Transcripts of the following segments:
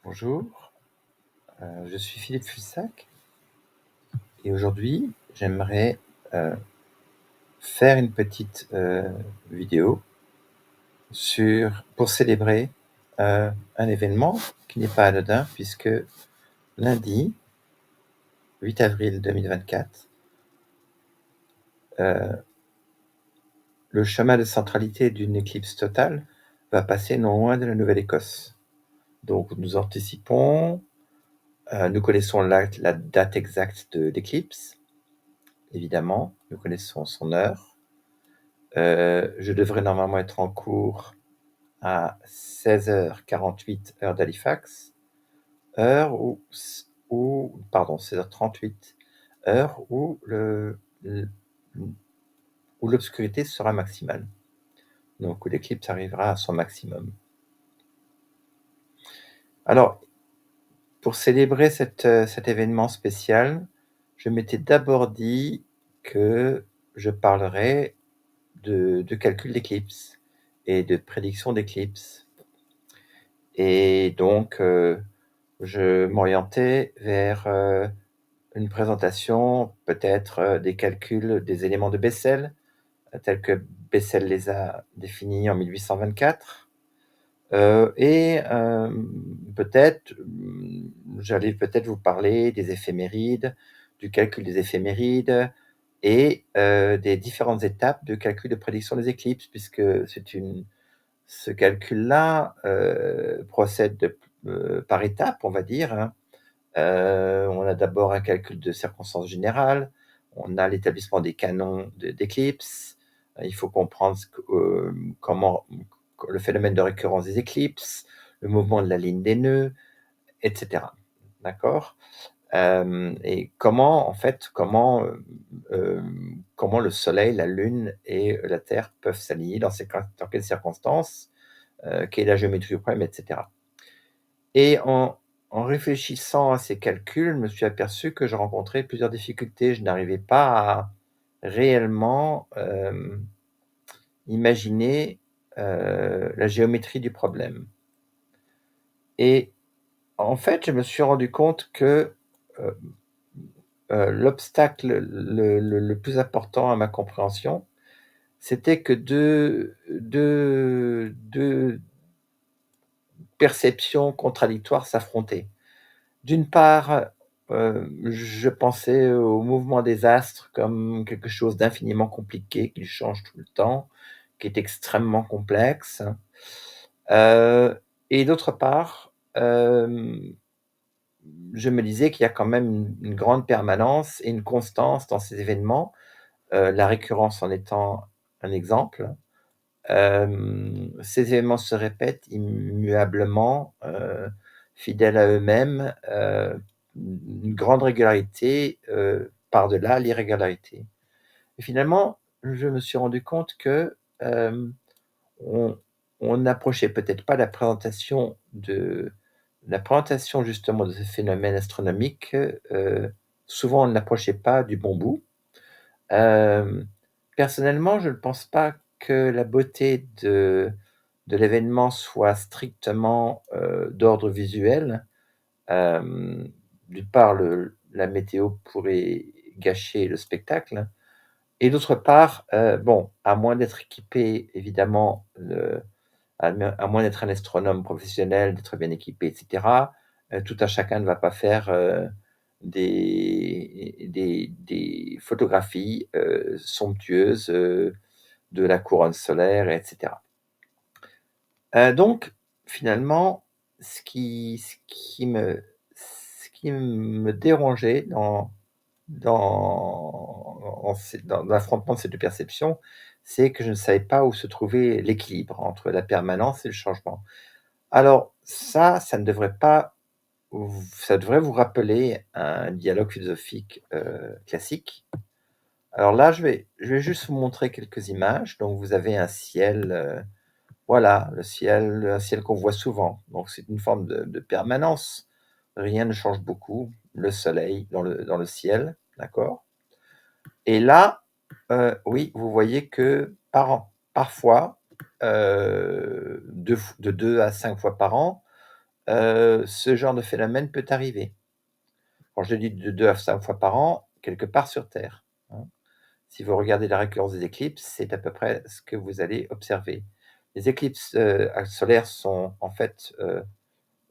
Bonjour, je suis Philippe Fussac et aujourd'hui j'aimerais faire une petite vidéo pour célébrer un événement qui n'est pas anodin puisque lundi 8 avril 2024, le chemin de centralité d'une éclipse totale va passer non loin de la Nouvelle-Écosse. Donc nous anticipons, nous connaissons la date exacte de l'éclipse, évidemment, nous connaissons son heure. Je devrais normalement être en cours à 16h48 heure d'Halifax, pardon, 16h38 heure où l'obscurité sera maximale, donc où l'éclipse arrivera à son maximum. Alors, pour célébrer cet événement spécial, je m'étais d'abord dit que je parlerais de calcul d'éclipse et de prédiction d'éclipse. Et donc, je m'orientais vers une présentation, peut-être des calculs des éléments de Bessel, tels que Bessel les a définis en 1824. Et j'allais peut-être vous parler des éphémérides, du calcul des éphémérides et des différentes étapes de calcul de prédiction des éclipses, puisque ce calcul-là procède par étapes, on va dire, hein. On a d'abord un calcul de circonstances générales, on a l'établissement des canons d'éclipses, il faut comprendre comment le phénomène de récurrence des éclipses, le mouvement de la ligne des nœuds, etc. D'accord? Et comment le Soleil, la Lune et la Terre peuvent s'aligner dans quelles circonstances, quelle est la géométrie du problème, etc. Et en réfléchissant à ces calculs, je me suis aperçu que je rencontrais plusieurs difficultés. Je n'arrivais pas à réellement imaginer la géométrie du problème. Et en fait, je me suis rendu compte que l'obstacle le plus important à ma compréhension, c'était que deux perceptions contradictoires s'affrontaient. D'une part, je pensais au mouvement des astres comme quelque chose d'infiniment compliqué, qui change tout le temps, qui est extrêmement complexe. Et d'autre part, je me disais qu'il y a quand même une grande permanence et une constance dans ces événements, la récurrence en étant un exemple. Ces événements se répètent immuablement, fidèles à eux-mêmes, une grande régularité, par-delà l'irrégularité. Et finalement, je me suis rendu compte que, on n'approchait peut-être pas la présentation justement de ces phénomènes astronomiques, souvent on ne l'approchait pas du bon bout. Personnellement, je ne pense pas que la beauté de l'événement soit strictement, d'ordre visuel. D'une part, la météo pourrait gâcher le spectacle et d'autre part, bon, à moins d'être équipé évidemment, à moins d'être un astronome professionnel, d'être bien équipé et cetera, tout un chacun ne va pas faire, des photographies, somptueuses, de la couronne solaire et cetera. Donc finalement, ce qui me dérangeait dans l'affrontement de ces 2 perceptions, c'est que je ne savais pas où se trouvait l'équilibre entre la permanence et le changement. Alors ça devrait vous rappeler un dialogue philosophique, classique. Alors là, je vais juste vous montrer quelques images. Donc vous avez un ciel, voilà, un ciel qu'on voit souvent. Donc c'est une forme de permanence. Rien ne change beaucoup. Le soleil dans le ciel, d'accord? Et là, oui, vous voyez que parfois, de 2 à 5 fois par an, ce genre de phénomène peut arriver. Quand je dis de 2 à 5 fois par an, quelque part sur terre, hein. Si vous regardez la récurrence des éclipses, c'est à peu près ce que vous allez observer. Les éclipses, solaires sont en fait,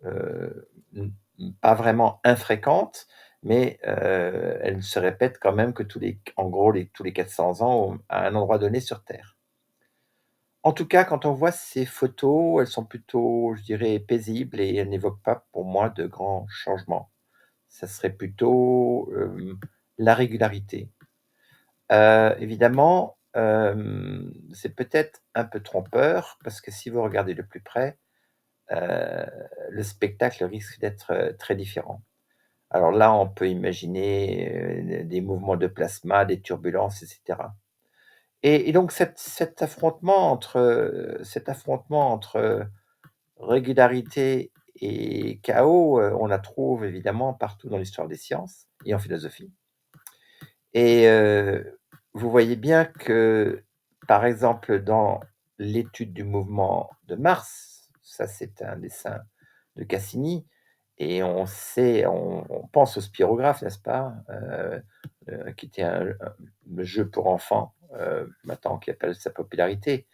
n pas vraiment infréquentes, mais elles se répètent quand même que tous les 400 ans à un endroit donné sur terre. En tout cas, quand on voit ces photos, elles sont plutôt, je dirais, paisibles et elles n'évoquent pas pour moi de grands changements. Ça serait plutôt, la régularité. Évidemment, c'est peut-être un peu trompeur parce que si vous regardez de plus près, heu, le spectacle risque d'être, très différent. Alors là, on peut imaginer, des mouvements de plasma, des turbulences et cetera. Et donc cet affrontement entre régularité et chaos, on la trouve évidemment partout dans l'histoire des sciences et en philosophie. Et vous voyez bien que, par exemple, dans l'étude du mouvement de Mars, ça c'est un dessin de Cassini et on pense au spirographe, n'est-ce pas? Qui était un jeu pour enfants, maintenant qui a perdu sa popularité.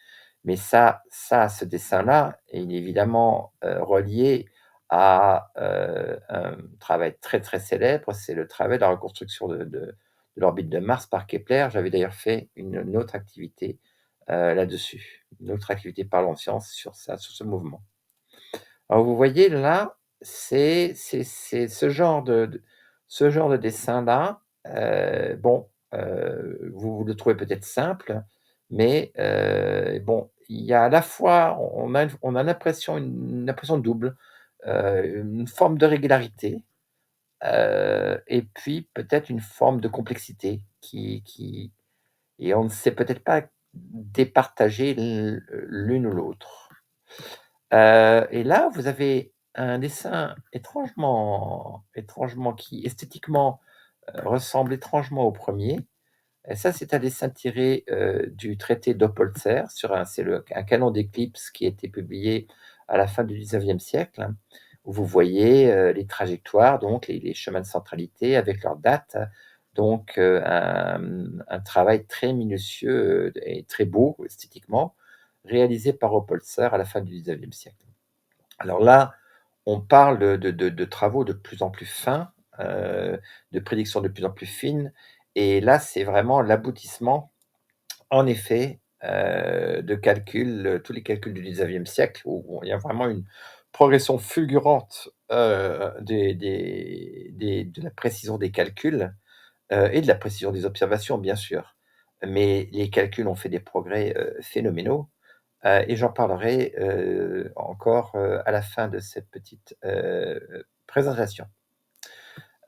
Mais ce dessin-là, il est évidemment, relié à, un travail très, très célèbre, c'est le travail de la reconstruction de l'orbite de Mars par Kepler. J'avais d'ailleurs fait une autre activité, là-dessus, une autre activité Parlons de Science sur ça, sur ce mouvement. Alors vous voyez là, c'est ce genre de dessin-là, bon, vous le trouvez peut-être simple, mais bon, il y a à la fois on a l'impression une impression double, une forme de régularité, et puis peut-être une forme de complexité qui et on ne sait peut-être pas départager l'une ou l'autre. Et là, vous avez un dessin étrangement qui esthétiquement, ressemble étrangement au premier. Et ça, c'est un dessin tiré, du traité d'Oppolzer sur un canon d'éclipses qui a été publié à la fin du 19e siècle, hein, où vous voyez, les trajectoires, donc les chemins de centralité avec leurs dates. Donc, un travail très minutieux, et très beau esthétiquement, réalisé par Oppolzer à la fin du 19e siècle. Alors là, on parle de travaux de plus en plus fins, de prédictions de plus en plus fines et là, c'est vraiment l'aboutissement, en effet, de calculs, tous les calculs du 19e siècle où il y a vraiment une progression fulgurante, de la précision des calculs, et de la précision des observations, bien sûr. Mais les calculs ont fait des progrès, phénoménaux. Et j'en parlerai, encore, à la fin de cette petite, présentation.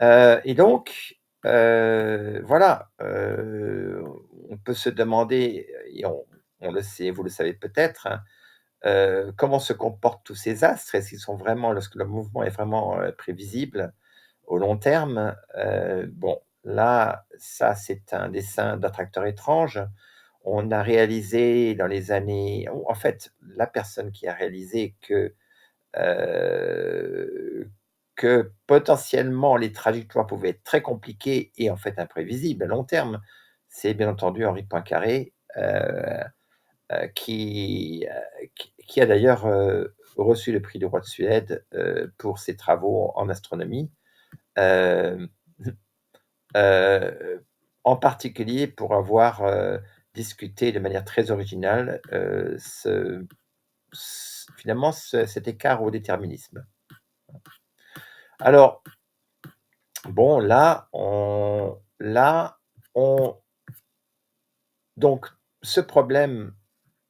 Et donc, voilà, on peut se demander et on le sait, vous le savez peut-être, hein, comment se comportent tous ces astres? Est-ce qu'ils sont vraiment lorsque le mouvement est vraiment, prévisible au long terme? Bon, là, ça, c'est un dessin d'attracteur étrange. On a réalisé dans les années en fait, la personne qui a réalisé heu, que potentiellement les trajectoires pouvaient être très compliquées et en fait imprévisibles à long terme, c'est bien entendu Henri Poincaré, qui a d'ailleurs, reçu le prix du roi de Suède, pour ses travaux en astronomie. Hem En particulier pour avoir, discuté de manière très originale, cet écart au déterminisme. Alors, bon là, on donc ce problème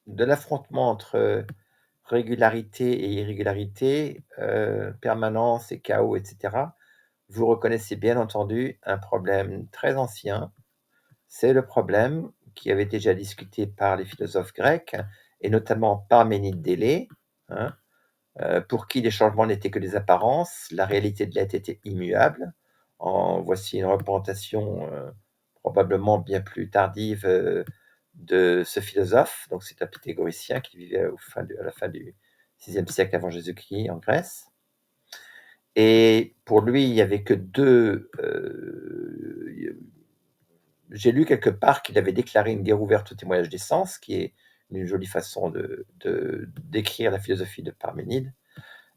de l'affrontement entre régularité et irrégularité, permanence et chaos et cetera, vous reconnaissez bien entendu un problème très ancien. C'est le problème qui avait déjà discuté par les philosophes grecs et notamment Parménide d'Élée, hein, pour qui les changements n'étaient que des apparences, la réalité de l'être était immuable. En voici une représentation, probablement bien plus tardive, de ce philosophe. Donc c'est un pythagoricien qui vivait à la fin du 6e siècle avant Jésus-Christ en Grèce. Et pour lui, il n'y avait que deux. J'ai lu quelque part qu'il avait déclaré une guerre ouverte au témoignage des sens, qui est une jolie façon d'écrire la philosophie de Parménide.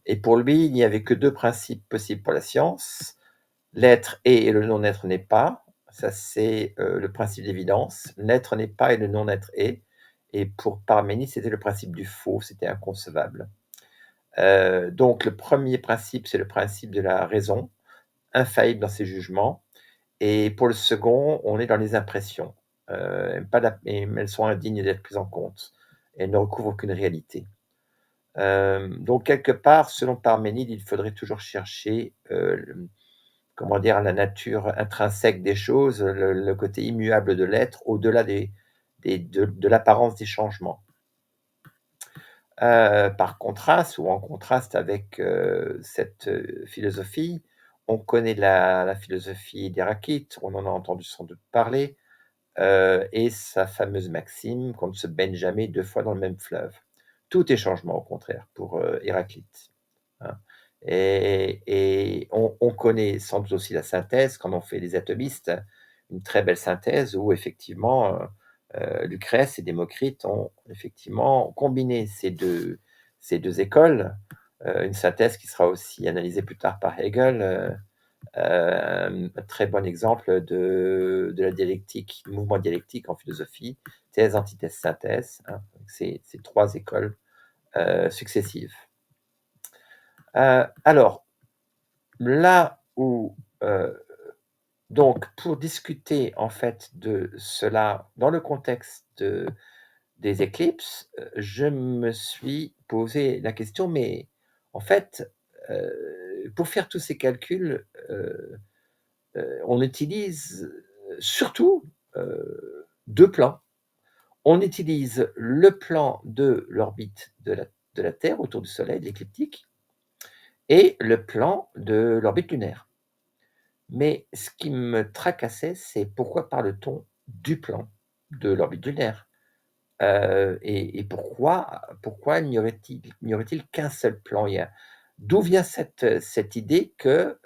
Et pour lui, il n'y avait que deux principes possibles pour la science. L'être est et le non-être n'est pas. Ça, c'est le principe d'évidence. L'être n'est pas et le non-être est. Et pour Parménide, c'était le principe du faux, c'était inconcevable. Donc, le premier principe, c'est le principe de la raison, infaillible dans ses jugements. Et pour le second, on est dans les impressions. Mais elles sont indignes d'être prises en compte. Elles ne recouvrent aucune réalité. Donc, quelque part, selon Parménide, il faudrait toujours chercher comment dire, la nature intrinsèque des choses, le côté immuable de l'être, au-delà de l'apparence des changements. Par contraste, ou en contraste avec cette philosophie, on connaît la philosophie d'Héraclite, on en a entendu sans doute parler, et sa fameuse maxime qu'on ne se baigne jamais deux fois dans le même fleuve. Tout est changement, au contraire, pour Héraclite. Hein. Et on connaît sans doute aussi la synthèse, quand on fait les atomistes, une très belle synthèse où effectivement Lucrèce et Démocrite ont effectivement combiné ces deux écoles, une synthèse qui sera aussi analysée plus tard par Hegel, un très bon exemple de la dialectique, du mouvement dialectique en philosophie, thèse, antithèse, synthèse, hein, ces trois écoles successives. Alors, là où donc pour discuter en fait de cela dans le contexte des éclipses, je me suis posé la question, mais en fait, pour faire tous ces calculs, on utilise surtout deux plans. On utilise le plan de l'orbite de la Terre autour du Soleil, de l'écliptique, et le plan de l'orbite lunaire. Mais ce qui me tracassait, c'est pourquoi parle-t-on du plan de l'orbite lunaire? Et pourquoi n'y aurait-il qu'un seul plan? D'où vient cette idée que,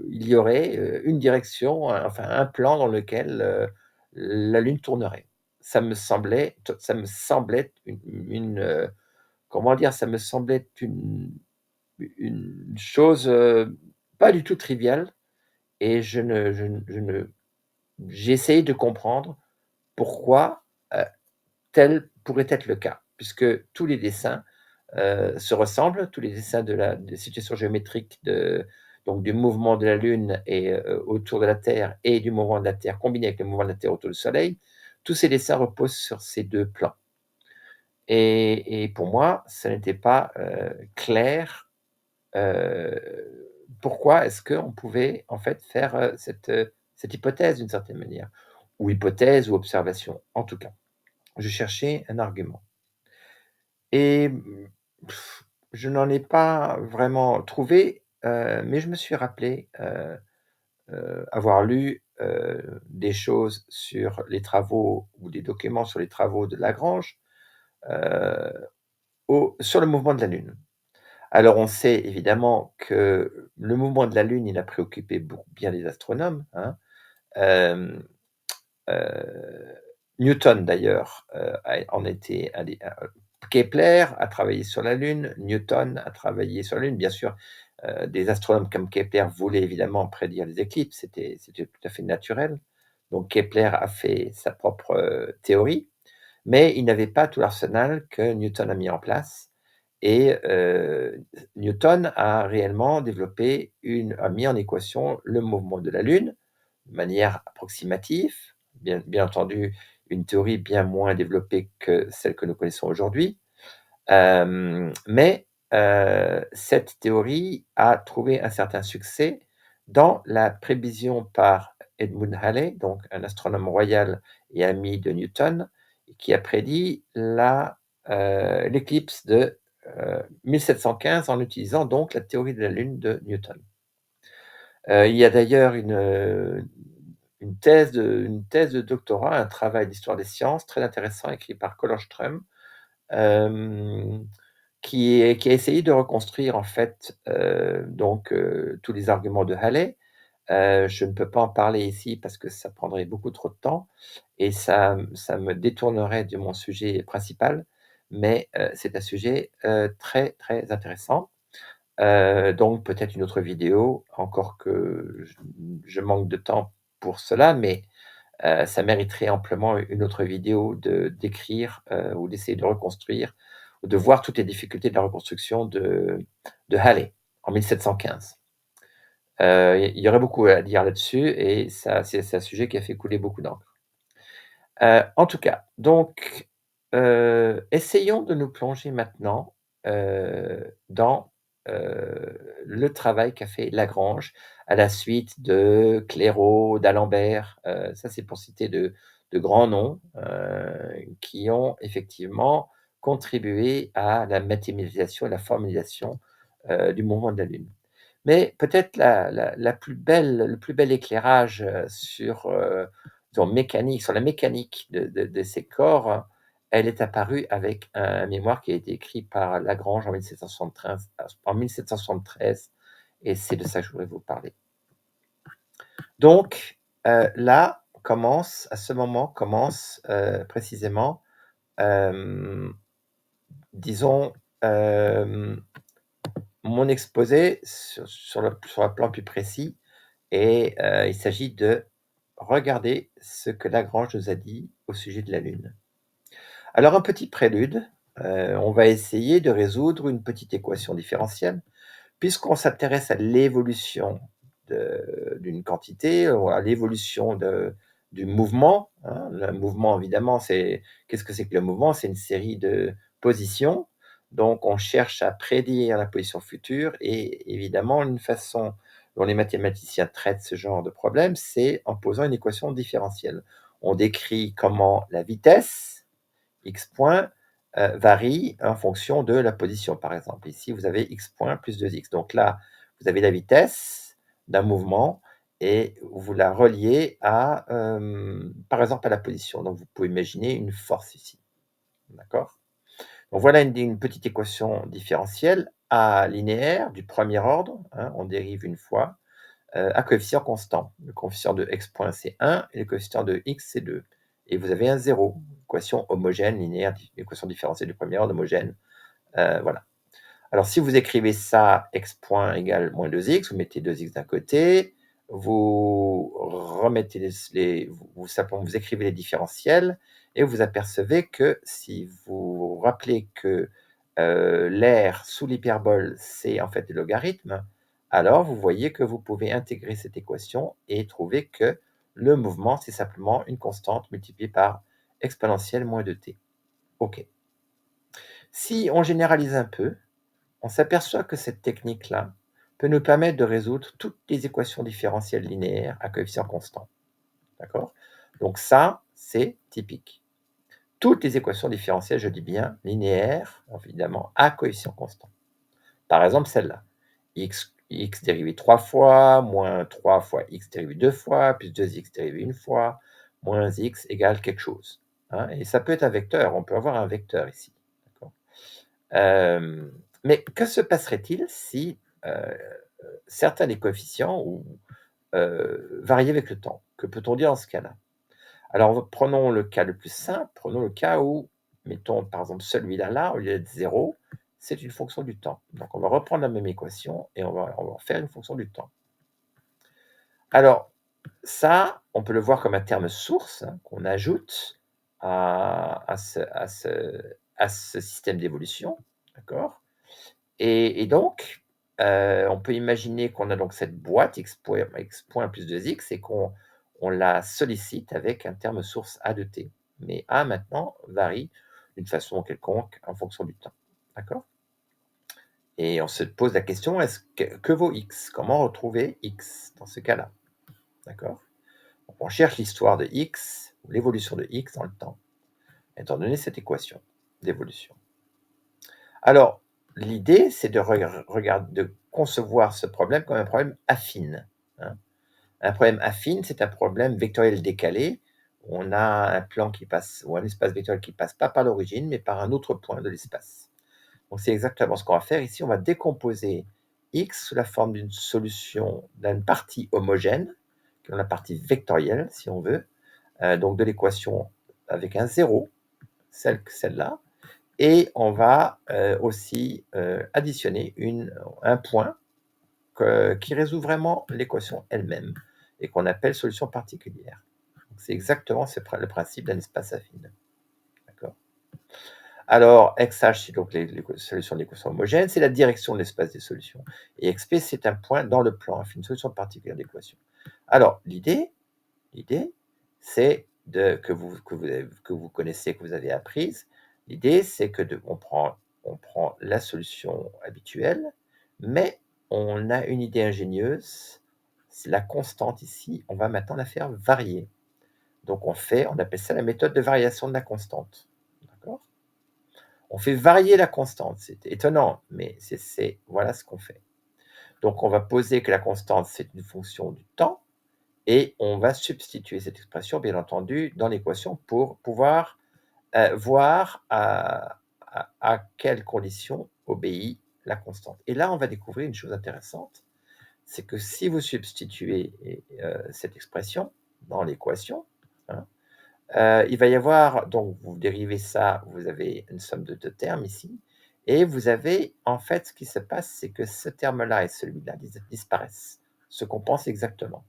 il y aurait, une direction, enfin un plan dans lequel, la Lune tournerait? Ça me semblait comment dire? Ça me semblait une chose, pas du tout triviale, et je ne j'ai essayé de comprendre pourquoi, tel pourrait être le cas, puisque tous les dessins, se ressemblent, tous les dessins des situations géométriques donc du mouvement de la Lune et autour de la Terre, et du mouvement de la Terre combiné avec le mouvement de la Terre autour du Soleil, tous ces dessins reposent sur ces 2 plans. Et pour moi, ça n'était pas, clair, pourquoi est-ce qu'on pouvait en fait faire, cette hypothèse d'une certaine manière, ou hypothèse ou observation, en tout cas. Je cherchais un argument. Et je n'en ai pas vraiment trouvé, mais je me suis rappelé, avoir lu, des choses sur les travaux ou des documents sur les travaux de Lagrange, heu, sur le mouvement de la Lune. Alors on sait évidemment que le mouvement de la Lune, il a préoccupé bien les astronomes, hein. Hem, Newton d'ailleurs, en était un des Kepler a travaillé sur la Lune, Newton a travaillé sur la Lune. Bien sûr, des astronomes comme Kepler voulaient évidemment prédire les éclipses, c'était tout à fait naturel. Donc Kepler a fait sa propre, théorie, mais il n'avait pas tout l'arsenal que Newton a mis en place, et Newton a réellement a mis en équation le mouvement de la Lune de manière approximative, bien entendu, une théorie bien moins développée que celle que nous connaissons aujourd'hui. Mais cette théorie a trouvé un certain succès dans la prévision par Edmund Halley, donc un astronome royal et ami de Newton, qui a prédit l'éclipse de 1715 en utilisant donc la théorie de la Lune de Newton. Il y a d'ailleurs une thèse de doctorat, un travail d'histoire des sciences très intéressant écrit par Collenström, hem, qui a essayé de reconstruire en fait, tous les arguments de Halley. Je ne peux pas en parler ici parce que ça prendrait beaucoup trop de temps et ça me détournerait de mon sujet principal, mais c'est un sujet, très, très intéressant. Donc peut-être une autre vidéo, encore que je manque de temps pour cela, mais ça mériterait amplement une autre vidéo de d'écrire, ou d'essayer de reconstruire ou de voir toutes les difficultés de la reconstruction de Halley en 1715. Il y aurait beaucoup à dire là-dessus et ça c'est un sujet qui a fait couler beaucoup d'encre. En tout cas, donc, essayons de nous plonger maintenant, dans, le travail qu'a fait Lagrange à la suite de Clairaut, d'Alembert, ça c'est pour citer de grands noms, qui ont effectivement contribué à la mathématisation et la formalisation, du mouvement de la Lune. Mais peut-être la plus belle le plus bel éclairage, sur la mécanique de ces corps, elle est apparue avec un mémoire qui a été écrit par Lagrange en 1773 et c'est de ça que je voudrais vous parler. Donc, là commence à ce moment commence, précisément, hem, disons, mon exposé sur un plan plus précis et il s'agit de regarder ce que Lagrange nous a dit au sujet de la Lune. Alors un petit prélude, on va essayer de résoudre une petite équation différentielle. Puisqu'on s'intéresse à l'évolution d'une quantité, ou à l'évolution du mouvement, hein. Le mouvement évidemment, qu'est-ce que c'est que le mouvement? C'est une série de positions, donc on cherche à prédire la position future et évidemment une façon dont les mathématiciens traitent ce genre de problème, c'est en posant une équation différentielle. On décrit comment la vitesse, x point, varie en fonction de la position, par exemple. Ici, vous avez x point plus 2x. Donc là, vous avez la vitesse d'un mouvement et vous la reliez à, par exemple, à la position. Donc vous pouvez imaginer une force ici, d'accord? Donc voilà une petite équation différentielle à linéaire du premier ordre, hein, on dérive une fois, à coefficient constant. Le coefficient de x point, c'est 1 et le coefficient de x, c'est 2. Et vous avez un 0, équation homogène, linéaire, équation différentielle du premier ordre homogène. Voilà. Alors, si vous écrivez ça, x point égale moins 2x, vous mettez 2x d'un côté, vous remettez simplement, vous écrivez les différentiels et vous apercevez que si vous vous rappelez que l'air sous l'hyperbole, c'est en fait des logarithmes, alors vous voyez que vous pouvez intégrer cette équation et trouver que le mouvement, c'est simplement une constante multipliée par exponentielle moins 2t. OK. Si on généralise un peu, on s'aperçoit que cette technique-là peut nous permettre de résoudre toutes les équations différentielles linéaires à coefficient constant. D'accord? Donc ça, c'est typique. Toutes les équations différentielles, je dis bien linéaires, évidemment, à coefficient constant. Par exemple, celle-là. X dérivé 3 fois, moins 3 fois x dérivé 2 fois, plus 2x dérivé une fois, moins x égale quelque chose. Hein, et ça peut être un vecteur, on peut avoir un vecteur ici. Mais que se passerait-il si certains des coefficients variaient avec le temps? Que peut-on dire dans ce cas-là? Alors prenons le cas le plus simple, prenons le cas où, mettons par exemple celui-là, au lieu d'être 0, c'est une fonction du temps. Donc on va reprendre la même équation et on va en faire une fonction du temps. Alors ça, on peut le voir comme un terme source, hein, qu'on ajoute à ce système d'évolution, d'accord? Et donc, on peut imaginer qu'on a donc cette boîte x point plus 2x et qu'on la sollicite avec un terme source a de t. Mais a maintenant varie d'une façon quelconque en fonction du temps. D'accord? Et on se pose la question, que vaut x? Comment retrouver x dans ce cas-là? D'accord? Donc on cherche l'histoire de x, ou l'évolution de x dans le temps, étant donné cette équation d'évolution. Alors, l'idée, c'est de concevoir ce problème comme un problème affine, hein. Un problème affine, c'est un problème vectoriel décalé. On a un plan qui passe, ou un espace vectoriel qui passe pas par l'origine, mais par un autre point de l'espace. Donc c'est exactement ce qu'on va faire ici. On va décomposer x sous la forme d'une solution, d'une partie homogène, qui est la partie vectorielle, si on veut, donc de l'équation avec un 0, celle-là, et on va aussi additionner un point qui résout vraiment l'équation elle-même et qu'on appelle solution particulière. C'est exactement le principe d'un espace affine. D'accord. Alors, XH, c'est donc les solutions de l'équation homogène, c'est la direction de l'espace des solutions. Et XP, c'est un point dans le plan affine, une solution particulière d'équation. Alors, l'idée, c'est que vous connaissez, que vous avez apprise. L'idée, c'est que on prend la solution habituelle, mais on a une idée ingénieuse. C'est la constante ici, on va maintenant la faire varier. Donc on appelle ça la méthode de variation de la constante. D'accord ? On fait varier la constante. C'est étonnant, mais voilà ce qu'on fait. Donc on va poser que la constante, c'est une fonction du temps, et on va substituer cette expression, bien entendu, dans l'équation pour pouvoir voir à quelles conditions obéit la constante. Et là, on va découvrir une chose intéressante, c'est que si vous substituez cette expression dans l'équation, hein, il va y avoir, donc vous dérivez ça, vous avez une somme de 2 termes ici, et vous avez, en fait, ce qui se passe, c'est que ce terme-là et celui-là disparaissent, se compensent exactement.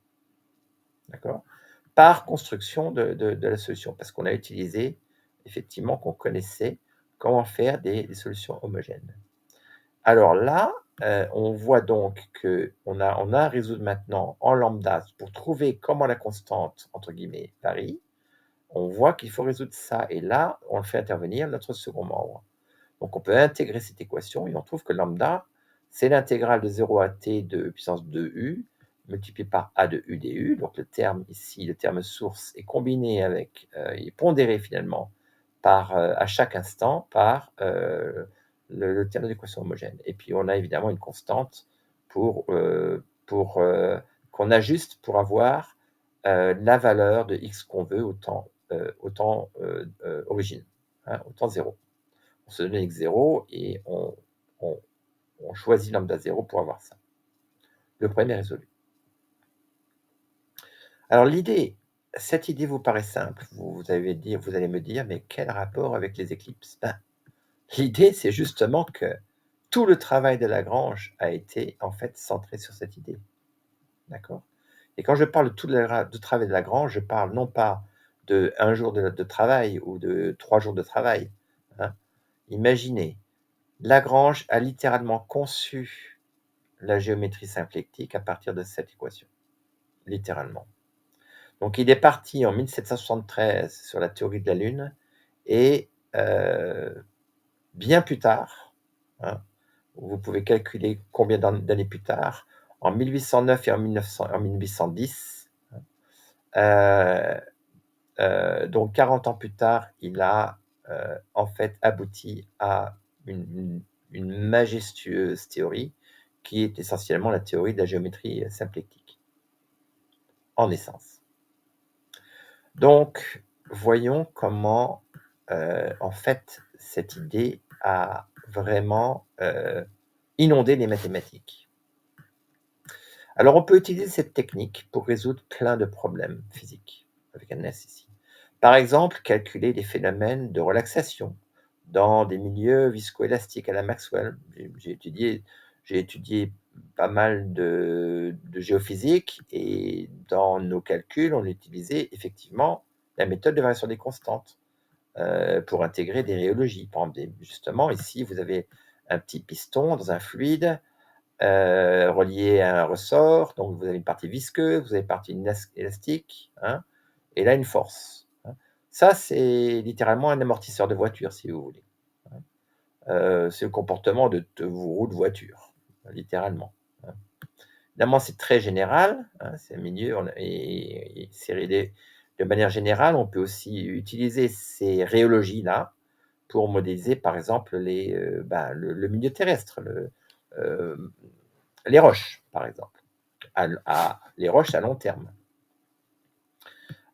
D'accord ? Par construction de la solution, parce qu'on a utilisé, effectivement, qu'on connaissait comment faire des solutions homogènes. Alors là, on voit donc qu'on a à résoudre maintenant en lambda pour trouver comment la constante, entre guillemets, varie. On voit qu'il faut résoudre ça, et là, on fait intervenir notre second membre. Donc on peut intégrer cette équation, et on trouve que lambda, c'est l'intégrale de 0 à t de puissance 2u, multiplié par a de u du. Donc le terme ici, le terme source, est combiné avec, il est pondéré finalement, à chaque instant par le terme de l'équation homogène. Et puis on a évidemment une constante qu'on ajuste pour avoir la valeur de x qu'on veut au temps origine, hein, au temps 0. On se donne x0 et on choisit lambda 0 pour avoir ça. Le problème est résolu. Alors cette idée vous paraît simple. Vous allez me dire, mais quel rapport avec les éclipses ? L'idée, c'est justement que tout le travail de Lagrange a été en fait centré sur cette idée. D'accord ? Et quand je parle de tout le travail de Lagrange, je parle non pas de 1 jour de travail ou de 3 jours de travail. Hein. Imaginez, Lagrange a littéralement conçu la géométrie symplectique à partir de cette équation. Littéralement. Donc il est parti en 1773 sur la théorie de la Lune, et bien plus tard, hein, vous pouvez calculer combien d'années plus tard, en 1809 et en 1810, donc 40 ans plus tard, il a en fait abouti à une majestueuse théorie qui est essentiellement la théorie de la géométrie symplectique, en essence. Donc, voyons comment, en fait, cette idée a vraiment inondé les mathématiques. Alors, on peut utiliser cette technique pour résoudre plein de problèmes physiques, avec un S ici. Par exemple, calculer des phénomènes de relaxation dans des milieux viscoélastiques à la Maxwell. J'ai étudié pas mal de géophysique, et dans nos calculs, on utilisait effectivement la méthode de variation des constantes pour intégrer des rhéologies. Par exemple, justement, ici, vous avez un petit piston dans un fluide relié à un ressort. Donc, vous avez une partie visqueuse, vous avez une partie élastique, hein, et là, une force. Hein. Ça, c'est littéralement un amortisseur de voiture, si vous voulez. C'est le comportement de vos roues de voiture, littéralement. Hein. Évidemment, c'est très général, hein, c'est un milieu, et de manière générale, on peut aussi utiliser ces rhéologies-là pour modéliser, par exemple, le milieu terrestre, les roches, par exemple, les roches à long terme.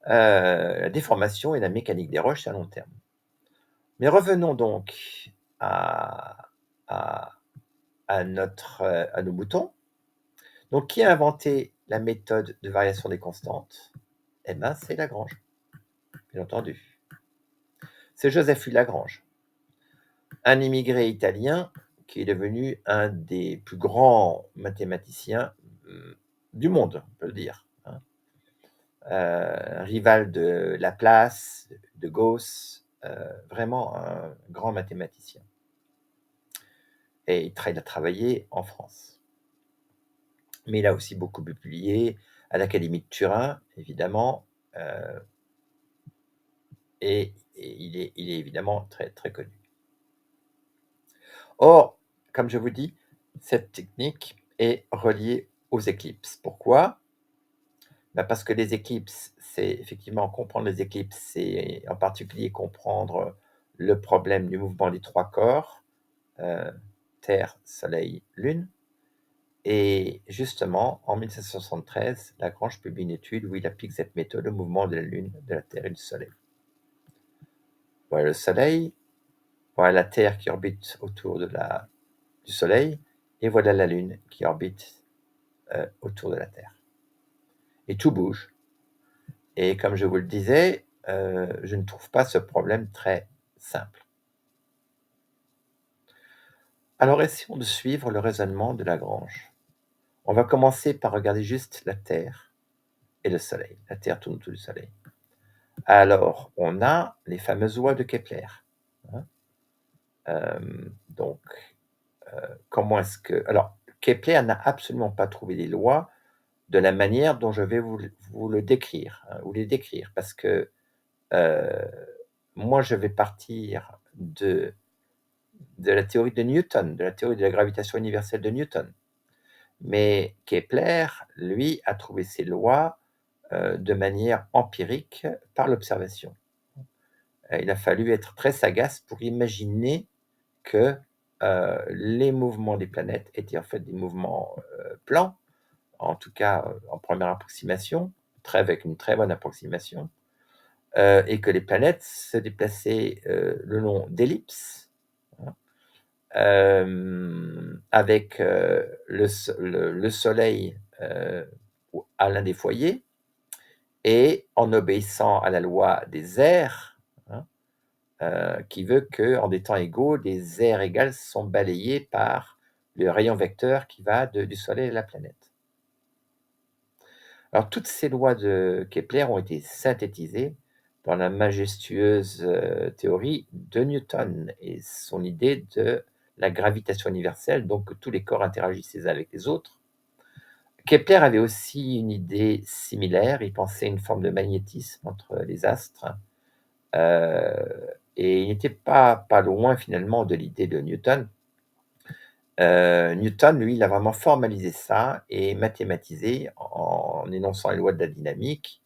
La déformation et la mécanique des roches à long terme. Mais revenons donc à à à nos moutons. Donc qui a inventé la méthode de variation des constantes? Eh ben, c'est Lagrange, bien entendu. C'est Joseph-Louis Lagrange, un immigré italien qui est devenu un des plus grands mathématiciens, du monde, on peut le dire, hein. Rival de Laplace, de Gauss, vraiment un grand mathématicien, et il a travaillé en France. Mais il a aussi beaucoup publié à l'Académie de Turin, évidemment, et il est évidemment très, très connu. Or, comme je vous dis, cette technique est reliée aux éclipses. Pourquoi? Bah, parce que les éclipses, c'est effectivement comprendre les éclipses, c'est en particulier comprendre le problème du mouvement des 3 corps, Terre, Soleil, Lune. Et justement, en 1773, Lagrange publie une étude où il applique cette méthode au mouvement de la Lune, de la Terre et du Soleil. Voilà le Soleil, voilà la Terre qui orbite autour du Soleil, et voilà la Lune qui orbite autour de la Terre. Et tout bouge. Et comme je vous le disais, je ne trouve pas ce problème très simple. Alors essayons de suivre le raisonnement de Lagrange. On va commencer par regarder juste la Terre et le Soleil. La Terre tourne autour du Soleil. Alors, on a les fameuses lois de Kepler, hein. Donc, comment est-ce que... Alors, Kepler n'a absolument pas trouvé les lois de la manière dont je vais vous le décrire, hein, vous les décrire, parce que moi, je vais partir de la théorie de Newton, de la théorie de la gravitation universelle de Newton. Mais Kepler, lui, a trouvé ses lois de manière empirique par l'observation. Il a fallu être très sagace pour imaginer que les mouvements des planètes étaient en fait des mouvements plans, en tout cas en première approximation, avec une très bonne approximation, et que les planètes se déplaçaient le long d'ellipses, hein, avec le Soleil à l'un des foyers, et en obéissant à la loi des aires, hein, qui veut qu'en des temps égaux, des aires égales sont balayées par le rayon vecteur qui va du Soleil à la planète. Alors toutes ces lois de Kepler ont été synthétisées dans la majestueuse théorie de Newton et son idée de la gravitation universelle, donc que tous les corps interagissent les uns avec les autres. Kepler avait aussi une idée similaire, il pensait une forme de magnétisme entre les astres, et il n'était pas loin finalement de l'idée de Newton. Newton, lui, il a vraiment formalisé ça et mathématisé en énonçant les lois de la dynamique.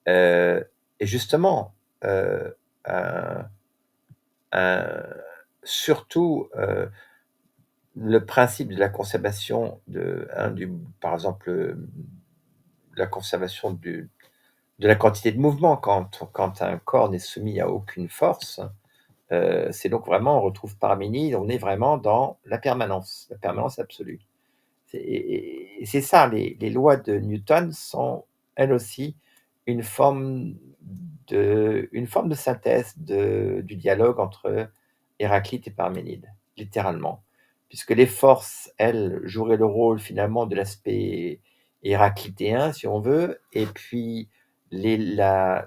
Et justement, un surtout, le principe de la conservation par exemple, la conservation de la quantité de mouvement quand un corps n'est soumis à aucune force, c'est donc vraiment, on retrouve Parménide, on est vraiment dans la permanence absolue. Et c'est ça, les lois de Newton sont, elles aussi, une forme de synthèse du dialogue entre Héraclite et Parménide, littéralement. Puisque les forces, elles, joueraient le rôle finalement de l'aspect héraclitéen, si on veut, et puis l'absence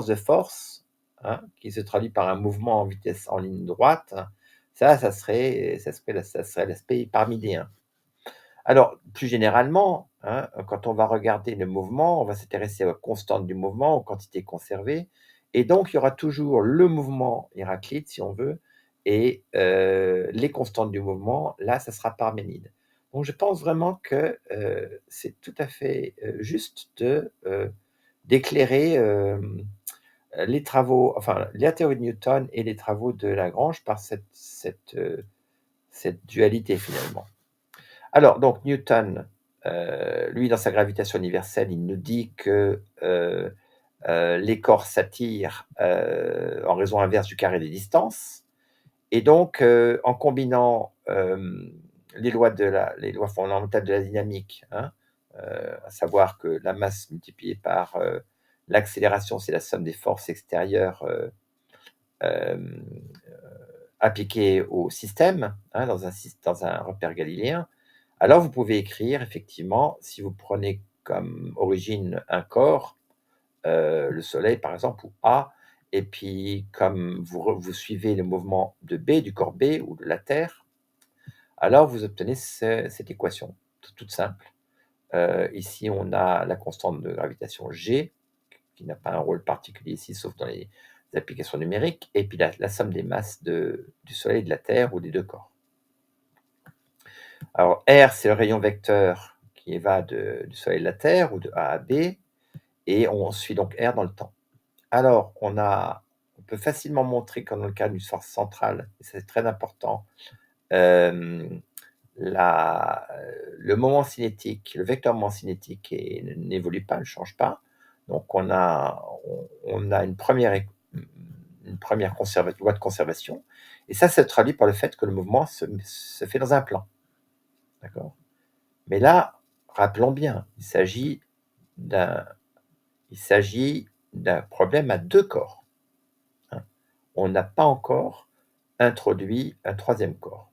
de force, hein, qui se traduit par un mouvement en vitesse en ligne droite, ça serait l'aspect parménidien. Alors, plus généralement, hein, quand on va regarder le mouvement, on va s'intéresser aux constantes du mouvement, aux quantités conservées, et donc il y aura toujours le mouvement Héraclite, si on veut, et les constantes du mouvement, là, ça sera Parménide. Donc je pense vraiment que c'est tout à fait juste d'éclairer les travaux, enfin la théorie de Newton et les travaux de Lagrange par cette dualité finalement. Alors, donc Newton, lui, dans sa gravitation universelle, il nous dit que les corps s'attirent en raison inverse du carré des distances, Et donc, en combinant, les lois fondamentales de la dynamique, hein, à savoir que la masse multipliée par, l'accélération, c'est la somme des forces extérieures, hem, appliquées au système, hein, dans un repère galiléen. Alors vous pouvez écrire effectivement, si vous prenez comme origine un corps, le soleil par exemple ou A, et puis comme vous suivez le mouvement de B, du corps B ou de la Terre, alors vous obtenez cette équation toute simple. Ici on a la constante de gravitation G, qui n'a pas un rôle particulier ici, sauf dans les applications numériques, et puis la somme des masses du soleil et de la Terre ou des 2 corps. Alors R, c'est le rayon vecteur qui va du soleil et de la Terre ou de A à B, et on suit donc R dans le temps. Alors, on peut facilement montrer que dans le cas d'une force centrale, et c'est très important, hem, la le moment cinétique, le vecteur moment cinétique n'évolue pas, ne change pas. Donc on a une première loi de conservation, et ça se traduit par le fait que le mouvement se fait dans un plan, d'accord? Mais là, rappelons bien, d'un il s'agit d'un problème à 2 corps, hein. On n'a pas encore introduit un troisième corps.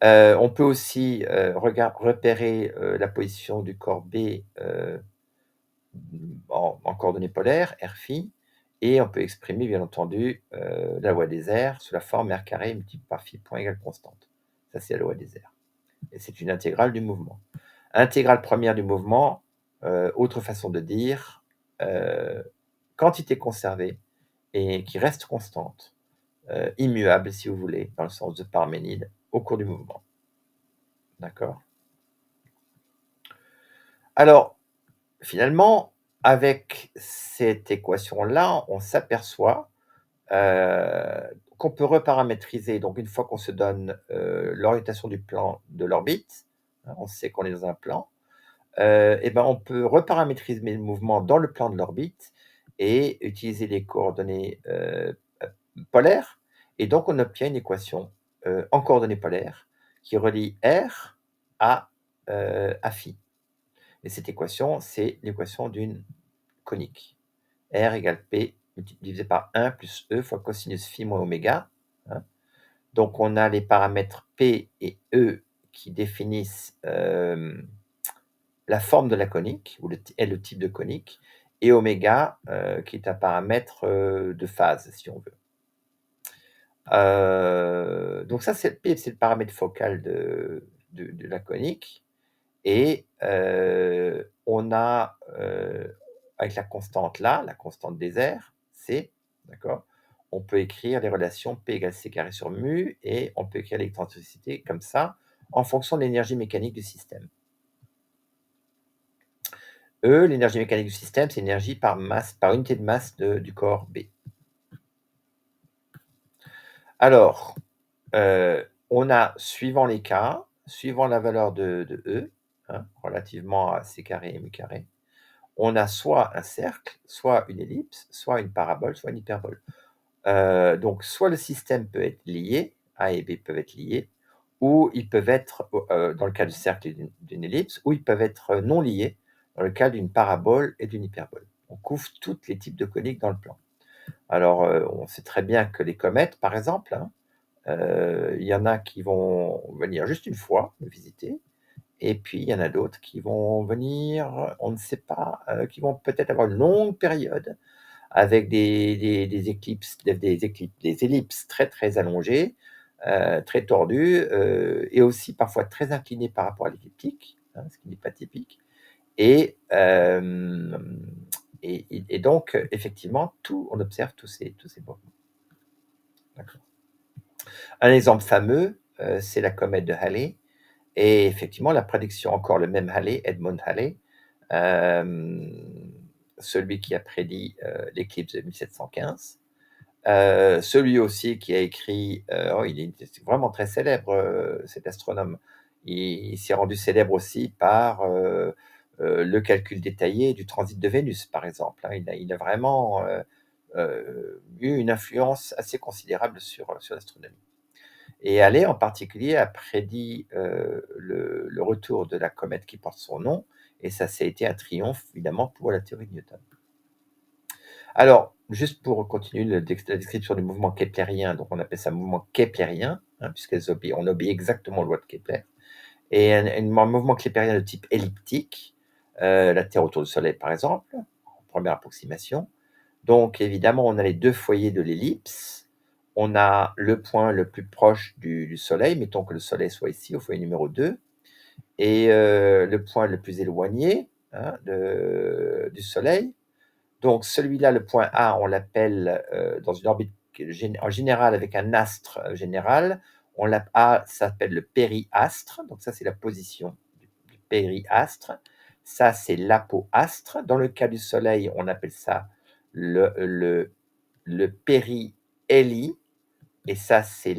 On peut aussi, repérer, la position du corps B, en coordonnées polaires, r phi, et on peut exprimer bien entendu, la loi des airs sous la forme r² multiplié par phi point égale constante. Ça, c'est la loi des airs, et c'est une intégrale du mouvement. Intégrale première du mouvement, autre façon de dire, quantité conservée et qui reste constante, immuable si vous voulez, dans le sens de Parménide, au cours du mouvement. D'accord? Alors, finalement, avec cette équation-là, on s'aperçoit, qu'on peut reparamétriser. Donc une fois qu'on se donne, l'orientation du plan de l'orbite, hein, on sait qu'on est dans un plan, et ben, on peut reparamétriser le mouvement dans le plan de l'orbite et utiliser les coordonnées, polaires, et donc on obtient une équation, en coordonnées polaires qui relie R à phi. Et cette équation, c'est l'équation d'une conique. R égale P divisé par 1 plus E fois cosinus phi moins oméga, hein. Donc on a les paramètres P et E qui définissent, la forme de la conique ou le type de conique, et oméga, qui est un paramètre, de phase, si on veut. Donc ça, c'est P, c'est le paramètre focal de la conique. Et on a, avec la constante là, la constante des airs, C, d'accord? On peut écrire les relations P égale C carré sur mu, et on peut écrire l'excentricité comme ça, en fonction de l'énergie mécanique du système. E, l'énergie mécanique du système, c'est l'énergie par unité de masse du corps B. Alors, on a, suivant les cas, suivant la valeur de E, hein, relativement à C carré et mu carré, on a soit un cercle, soit une ellipse, soit une parabole, soit une hyperbole. Donc soit le système peut être lié, A et B peuvent être liés, ou ils peuvent être, dans le cas du cercle et d'une ellipse, ou ils peuvent être non liés, dans le cas d'une parabole et d'une hyperbole. On couvre tous les types de coniques dans le plan. Alors, on sait très bien que les comètes, par exemple, hein, il y en a qui vont venir juste une fois me visiter, et puis il y en a d'autres qui vont venir, on ne sait pas, qui vont peut-être avoir une longue période avec des ellipses très, très allongées, très tordues, et aussi parfois très inclinées par rapport à l'écliptique, hein, ce qui n'est pas typique, et hem et donc effectivement, on observe tous ces mouvements. D'accord. Un exemple fameux, c'est la comète de Halley, et effectivement la prédiction, encore le même Halley, Edmund Halley, celui qui a prédit, l'éclipse de 1715, celui aussi qui a écrit, il est vraiment très célèbre, cet astronome. Il s'est rendu célèbre aussi par, le calcul détaillé du transit de Vénus, par exemple, hein. Il a vraiment, eu une influence assez considérable sur l'astronomie. Et Halley, en particulier, a prédit le retour de la comète qui porte son nom, et ça a été un triomphe, évidemment, pour la théorie de Newton. Alors, juste pour continuer la description du mouvement keplérien, donc on appelle ça mouvement keplérien, hein, on obéit exactement aux lois de Kepler. Et un mouvement keplérien de type elliptique, la Terre autour du Soleil, par exemple, en première approximation. Donc, évidemment, on a les deux foyers de l'ellipse. On a le point le plus proche du Soleil, mettons que le Soleil soit ici, au foyer numéro 2, et le point le plus éloigné, hein, du Soleil. Donc, celui-là, le point A, on l'appelle, dans une orbite en général avec un astre général, A s'appelle le périastre, donc ça, c'est la position du périastre. Ça, c'est l'apoastre. Dans le cas du Soleil, on appelle ça le périhélie, et ça, c'est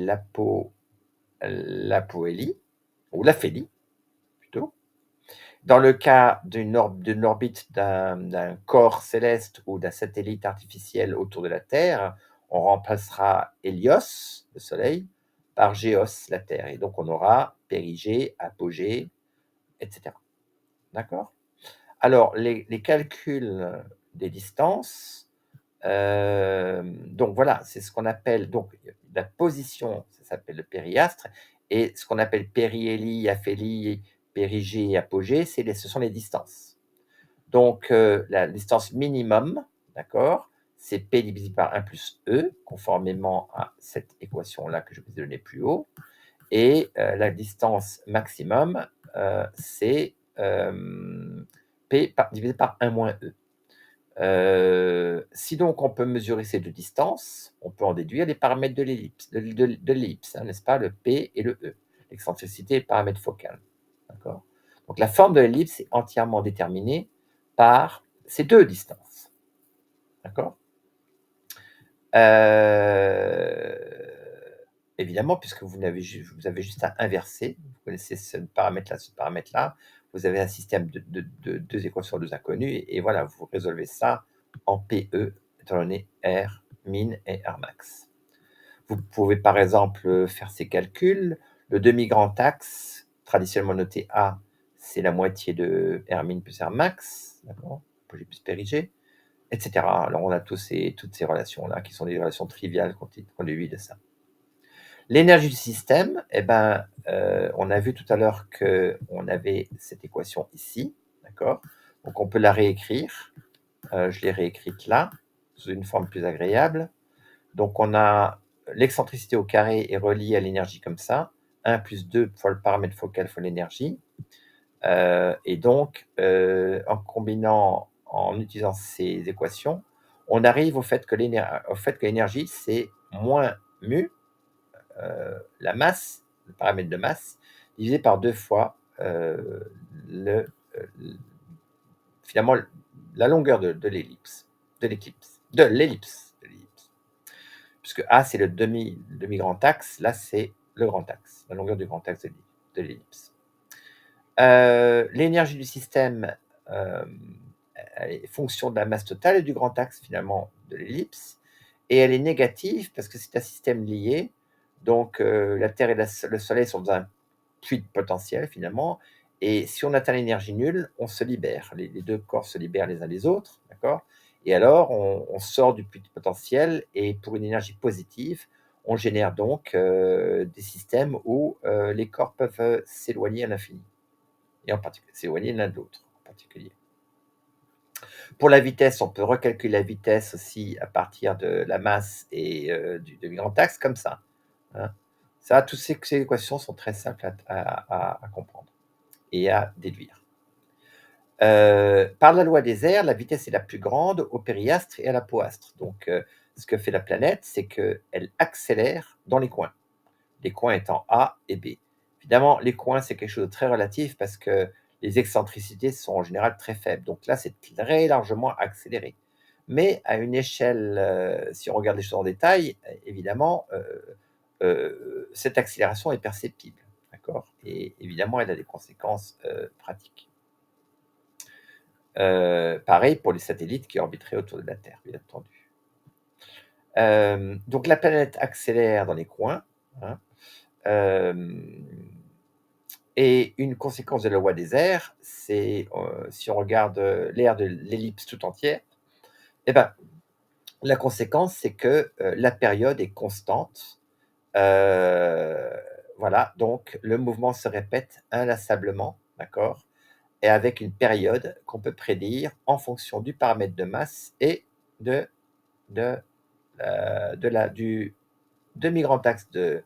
l'apohélie, ou l'aphélie, plutôt. Dans le cas d'une orbite d'un corps céleste ou d'un satellite artificiel autour de la Terre, on remplacera Hélios, le Soleil, par Géos, la Terre. Et donc, on aura périgée, apogée, etc. D'accord? Alors, les calculs des distances, donc voilà, c'est ce qu'on appelle donc la position, ça s'appelle le périastre, et ce qu'on appelle périhélie, aphélie, périgée et apogée, ce sont les distances. Donc, la distance minimum, d'accord, c'est P divisé par 1 plus E, conformément à cette équation-là que je vous ai donnée plus haut. Et la distance maximum, c'est P divisé par 1 moins E. Si donc on peut mesurer ces deux distances, on peut en déduire les paramètres de l'ellipse, hein, n'est-ce pas, le P et le E, l'excentricité et le paramètre focal. D'accord ? Donc la forme de l'ellipse est entièrement déterminée par ces deux distances. D'accord ? Évidemment, puisque vous avez juste à inverser, vous connaissez ce paramètre-là, vous avez un système de deux équations, deux inconnues, et voilà, vous résolvez ça en PE, étant donné R min et R max. Vous pouvez par exemple faire ces calculs. Le demi-grand axe, traditionnellement noté A, c'est la moitié de R min plus R max, d'accord, apogée plus périgée, etc. Alors on a toutes ces relations-là qui sont des relations triviales qu'on déduit de ça. L'énergie du système, on a vu tout à l'heure qu'on avait cette équation ici, d'accord? Donc on peut la réécrire. Je l'ai réécrite là, sous une forme plus agréable. Donc on a l'excentricité au carré est reliée à l'énergie comme ça, 1 plus 2 fois le paramètre focal fois l'énergie. Et donc, en utilisant ces équations, on arrive au fait que l'énergie, c'est moins mu, la masse, le paramètre de masse, divisé par 2 fois finalement la longueur de l'ellipse. Puisque A, c'est le demi-grand axe, là, c'est le grand axe, la longueur du grand axe de l'ellipse. L'énergie du système elle est fonction de la masse totale et du grand axe, finalement, de l'ellipse, et elle est négative parce que c'est un système lié. Donc, la Terre et le Soleil sont dans un puits de potentiel, finalement, et si on atteint l'énergie nulle, on se libère. Les deux corps se libèrent les uns des autres, d'accord? Et alors, on sort du puits de potentiel, et pour une énergie positive, on génère donc des systèmes où les corps peuvent s'éloigner à l'infini, et en particulier s'éloigner l'un de l'autre, en particulier. Pour la vitesse, on peut recalculer la vitesse aussi à partir de la masse et du demi-grand axe, comme ça, hein. Ça, toutes ces équations sont très simples à comprendre et à déduire. Par la loi des airs, la vitesse est la plus grande au périastre et à l'apoastre. Donc, ce que fait la planète, c'est qu'elle accélère dans les coins étant A et B. Évidemment, les coins, c'est quelque chose de très relatif parce que les excentricités sont en général très faibles. Donc là, c'est très largement accéléré. Mais à une échelle, si on regarde les choses en détail, évidemment, cette accélération est perceptible. D'accord ? Et évidemment, elle a des conséquences pratiques. Pareil pour les satellites qui orbiteraient autour de la Terre, bien entendu. Donc la planète accélère dans les coins, hein, et une conséquence de la loi des airs, c'est, si on regarde, l'aire de l'ellipse tout entière, et ben, la conséquence, c'est que, la période est constante. Heu, voilà, donc le mouvement se répète inlassablement, d'accord? Et avec une période qu'on peut prédire en fonction du paramètre de masse et de de, de la du demi-grand axe de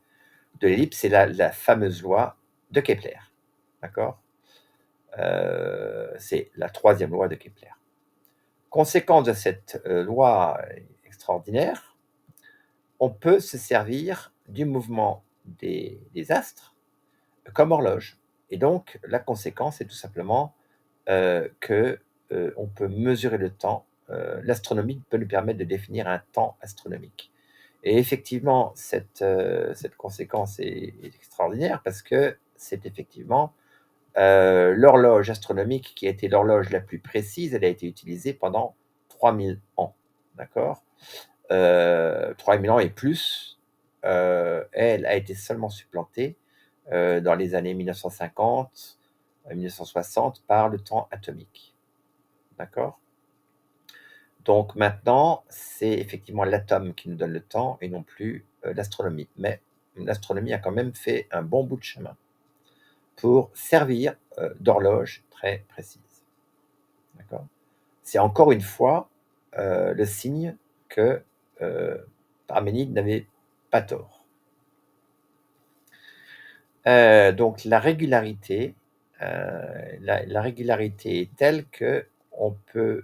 l'ellipse, c'est la fameuse loi de Kepler, d'accord? C'est la troisième loi de Kepler. Conséquence de cette, loi extraordinaire, on peut se servir du mouvement des astres comme horloge. Et donc la conséquence est tout simplement, que, on peut mesurer le temps, l'astronomie peut nous permettre de définir un temps astronomique. Et effectivement, cette conséquence est extraordinaire parce que c'est effectivement, l'horloge astronomique qui a été l'horloge la plus précise. Elle a été utilisée pendant 3000 ans, d'accord? 3000 ans et plus, elle a été seulement supplantée, dans les années 1950, 1960 par le temps atomique, d'accord? Donc maintenant, c'est effectivement l'atome qui nous donne le temps et non plus, l'astronomie. Mais l'astronomie a quand même fait un bon bout de chemin pour servir, d'horloge très précise, d'accord? C'est encore une fois, le signe que, Parménide n'avait pas tort. Donc heu, la régularité est telle qu'on peut,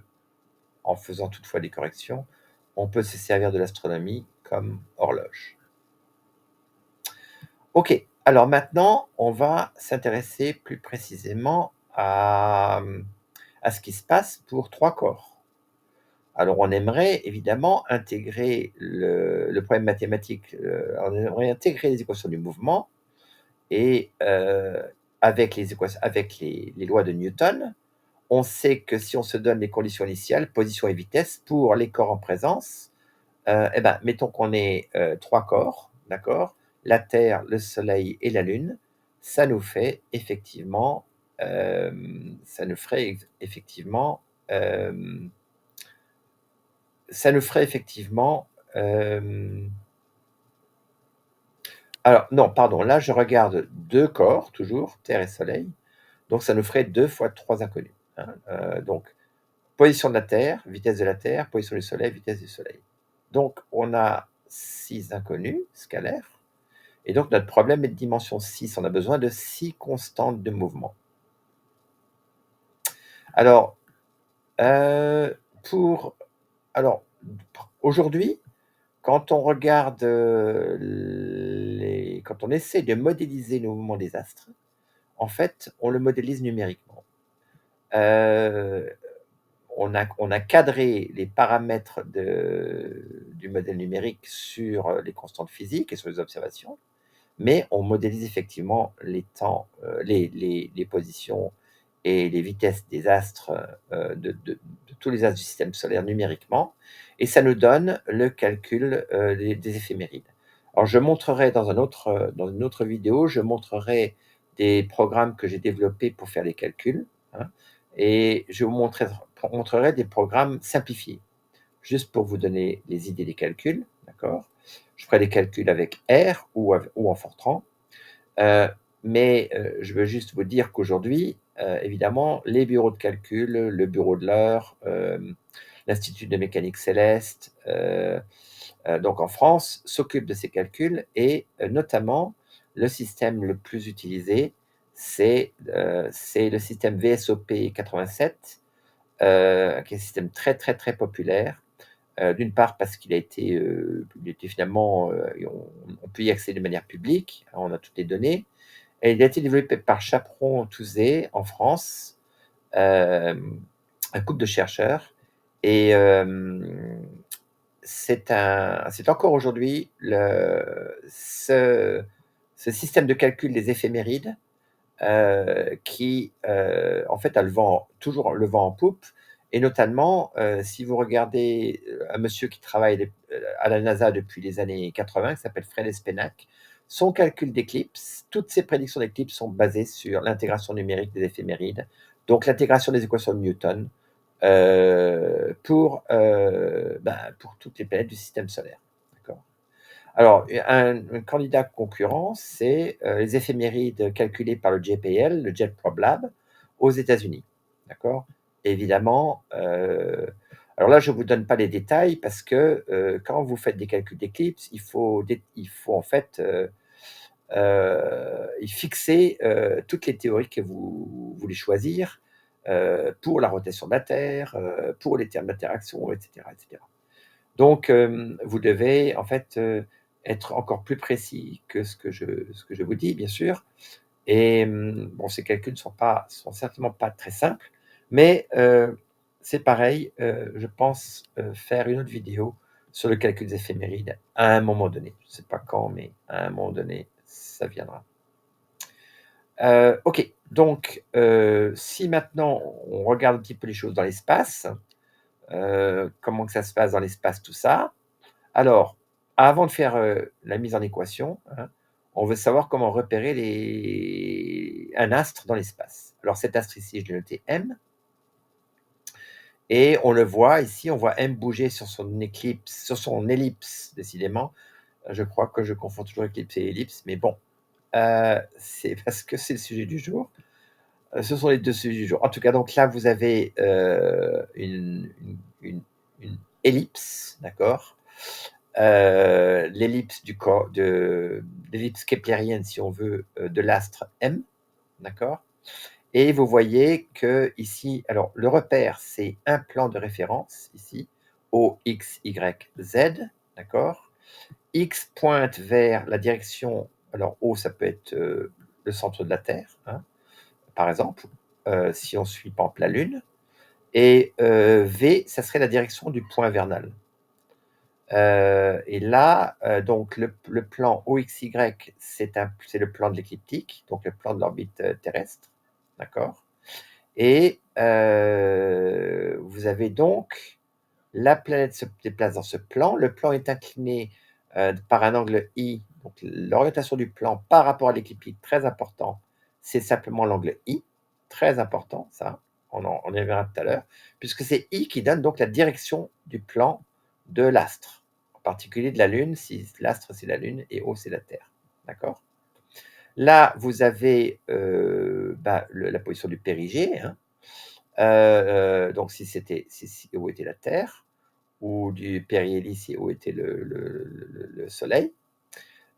en faisant toutefois des corrections, on peut se servir de l'astronomie comme horloge. OK, alors maintenant, on va s'intéresser plus précisément à ce qui se passe pour 3 corps. Alors on aimerait évidemment intégrer le problème mathématique, on aimerait intégrer les équations du mouvement et avec les lois de Newton, on sait que si on se donne les conditions initiales, position et vitesse, pour les corps en présence, et ben, mettons qu'on ait, 3 corps, d'accord? La Terre, le Soleil et la Lune, ça nous fait effectivement, ça nous ferait effectivement, hem, ça nous ferait effectivement, hem alors non, pardon, là je regarde 2 corps toujours, Terre et Soleil, donc ça nous ferait 2 fois 3 inconnus, hein, donc position de la Terre, vitesse de la Terre, position du Soleil, vitesse du Soleil. Donc on a 6 inconnus scalaires et donc notre problème est de dimension 6. On a besoin de 6 constantes de mouvement. Alors, heu, pour alors, aujourd'hui, quand on regarde, quand on essaie de modéliser le mouvement des astres, en fait, on le modélise numériquement. Heu, on a cadré les paramètres du modèle numérique sur, les constantes physiques et sur les observations, mais on modélise effectivement les temps, les positions et les vitesses des astres, de tous les astres du système solaire numériquement et ça nous donne le calcul, des éphémérides. Alors je montrerai dans une autre vidéo, je montrerai des programmes que j'ai développés pour faire les calculs, hein, et je vous montrerai des programmes simplifiés, juste pour vous donner les idées des calculs, d'accord? Je ferai des calculs avec R ou en Fortran. Heu, mais je veux juste vous dire qu'aujourd'hui, évidemment, les bureaux de calcul, le bureau de l'heure, l'Institut de mécanique céleste, donc en France, s'occupent de ces calculs et notamment le système le plus utilisé, c'est le système VSOP 87, qui est un système très, très, très populaire. D'une part parce il était finalement, on peut y accéder de manière publique, hein, on a toutes les données et il a été développé par Chaperon Touzé en France, hem, un couple de chercheurs et c'est encore aujourd'hui ce système de calcul des éphémérides, qui, en fait, a toujours le vent en poupe et notamment, si vous regardez, un monsieur qui travaille à la NASA depuis les années 80, qui s'appelle Fred Espenac. Son calcul d'éclipse, toutes ses prédictions d'éclipse sont basées sur l'intégration numérique des éphémérides, donc l'intégration des équations de Newton pour toutes les planètes du système solaire. D'accord. Alors, un candidat concurrent, c'est les éphémérides calculées par le JPL, le Jet Probe Lab, aux États-Unis. D'accord. Évidemment, alors là, je ne vous donne pas les détails parce que quand vous faites des calculs d'éclipse, il faut en fait fixer toutes les théories que vous voulez choisir pour la rotation de la Terre, pour les termes d'interaction, etc., etc. Donc, vous devez en fait être encore plus précis que ce que je vous dis, bien sûr. Et bon, ces calculs sont certainement pas très simples, mais c'est pareil, je pense faire une autre vidéo sur le calcul des éphémérides à un moment donné. Je ne sais pas quand, mais à un moment donné, ça viendra. Ok, donc si maintenant on regarde un petit peu les choses dans l'espace, comment que ça se passe dans l'espace, tout ça. Alors, avant de faire la mise en équation, hein, on veut savoir comment repérer un astre dans l'espace. Alors cet astre ici, je l'ai noté M, et on le voit ici, on voit M bouger sur son ellipse, décidément. Je crois que je confonds toujours éclipse et ellipse, mais bon, c'est parce que c'est le sujet du jour. Ce sont les deux sujets du jour. En tout cas, donc là, vous avez une ellipse, d'accord. L'ellipse l'ellipse keplérienne, si on veut, de l'astre M, d'accord. Et vous voyez que ici, alors le repère, c'est un plan de référence ici, O, X, Y, Z, d'accord. X pointe vers la direction, alors O, ça peut être le centre de la Terre, hein, par exemple, si on suit par exemple la Lune, et V, ça serait la direction du point vernal. Et là, donc le plan OXY, c'est le plan de l'écliptique, donc le plan de l'orbite terrestre, d'accord. Et vous avez donc la planète se déplace dans ce plan. Le plan est incliné par un angle I. Donc l'orientation du plan par rapport à l'écliptique, très important, c'est simplement l'angle I, très important, ça. On y reviendra tout à l'heure, puisque c'est I qui donne donc la direction du plan de l'astre, en particulier de la Lune, si l'astre c'est la Lune et O c'est la Terre. D'accord. Là, vous avez la position du périgée, hein. Donc si O était la Terre, ou du périhélie si O était le Soleil.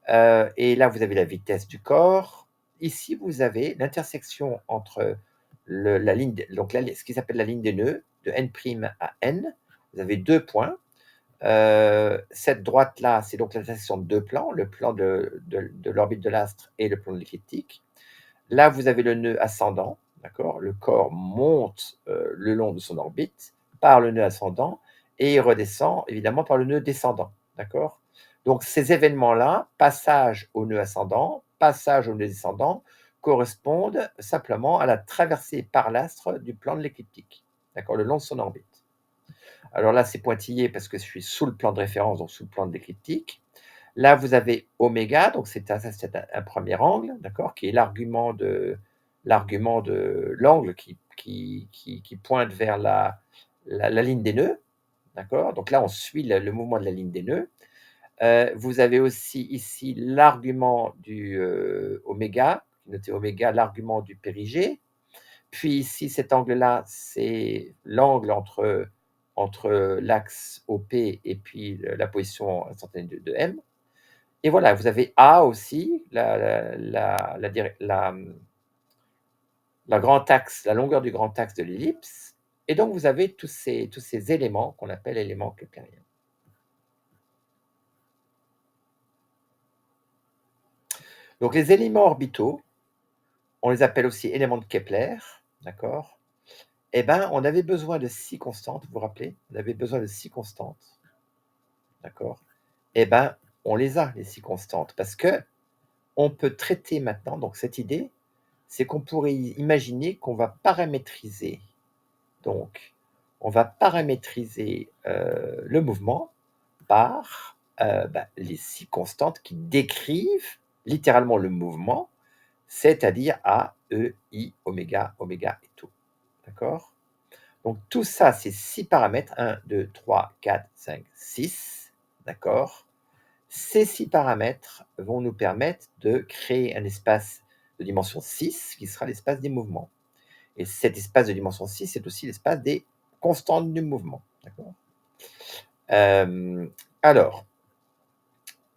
Et là, vous avez la vitesse du corps. Ici, vous avez l'intersection entre la ligne, donc ce qui s'appelle la ligne des nœuds, de N' à N. Vous avez deux points. Cette droite-là, c'est donc l'intersection de deux plans, le plan de l'orbite de l'astre et le plan de l'écliptique. Là, vous avez le nœud ascendant, d'accord. Le corps monte le long de son orbite par le nœud ascendant et il redescend évidemment par le nœud descendant, d'accord. Donc ces événements-là, passage au nœud ascendant, passage au nœud descendant, correspondent simplement à la traversée par l'astre du plan de l'écliptique, d'accord, le long de son orbite. Alors là, c'est pointillé parce que je suis sous le plan de référence, donc sous le plan de l'écliptique. Là, vous avez oméga, donc c'est un premier angle, d'accord, qui est l'argument de l'angle qui pointe vers la ligne des nœuds, d'accord. Donc là, on suit le mouvement de la ligne des nœuds. Vous avez aussi ici l'argument du oméga, notez oméga, l'argument du périgée. Puis ici, cet angle-là, c'est l'angle entre l'axe OP et puis la position instantanée de M. Et voilà, vous avez A aussi, la grand axe, la longueur du grand axe de l'ellipse. Et donc, vous avez tous ces éléments qu'on appelle éléments keplériens. Donc, les éléments orbitaux, on les appelle aussi éléments de Kepler, d'accord. Eh bien, on avait besoin de 6 constantes, vous vous rappelez? On avait besoin de 6 constantes, d'accord. Eh bien, on les a, les 6 constantes, parce que on peut traiter maintenant, donc cette idée, c'est qu'on pourrait imaginer qu'on va paramétriser. Donc, on va paramétriser le mouvement par les 6 constantes qui décrivent littéralement le mouvement, c'est-à-dire A, E, I, oméga, oméga et tout. D'accord? Donc tout ça, c'est 6 paramètres, 1, 2, 3, 4, 5, 6. D'accord? Ces 6 paramètres vont nous permettre de créer un espace de dimension 6 qui sera l'espace des mouvements. Et cet espace de dimension 6, c'est aussi l'espace des constantes du mouvement. D'accord? Alors,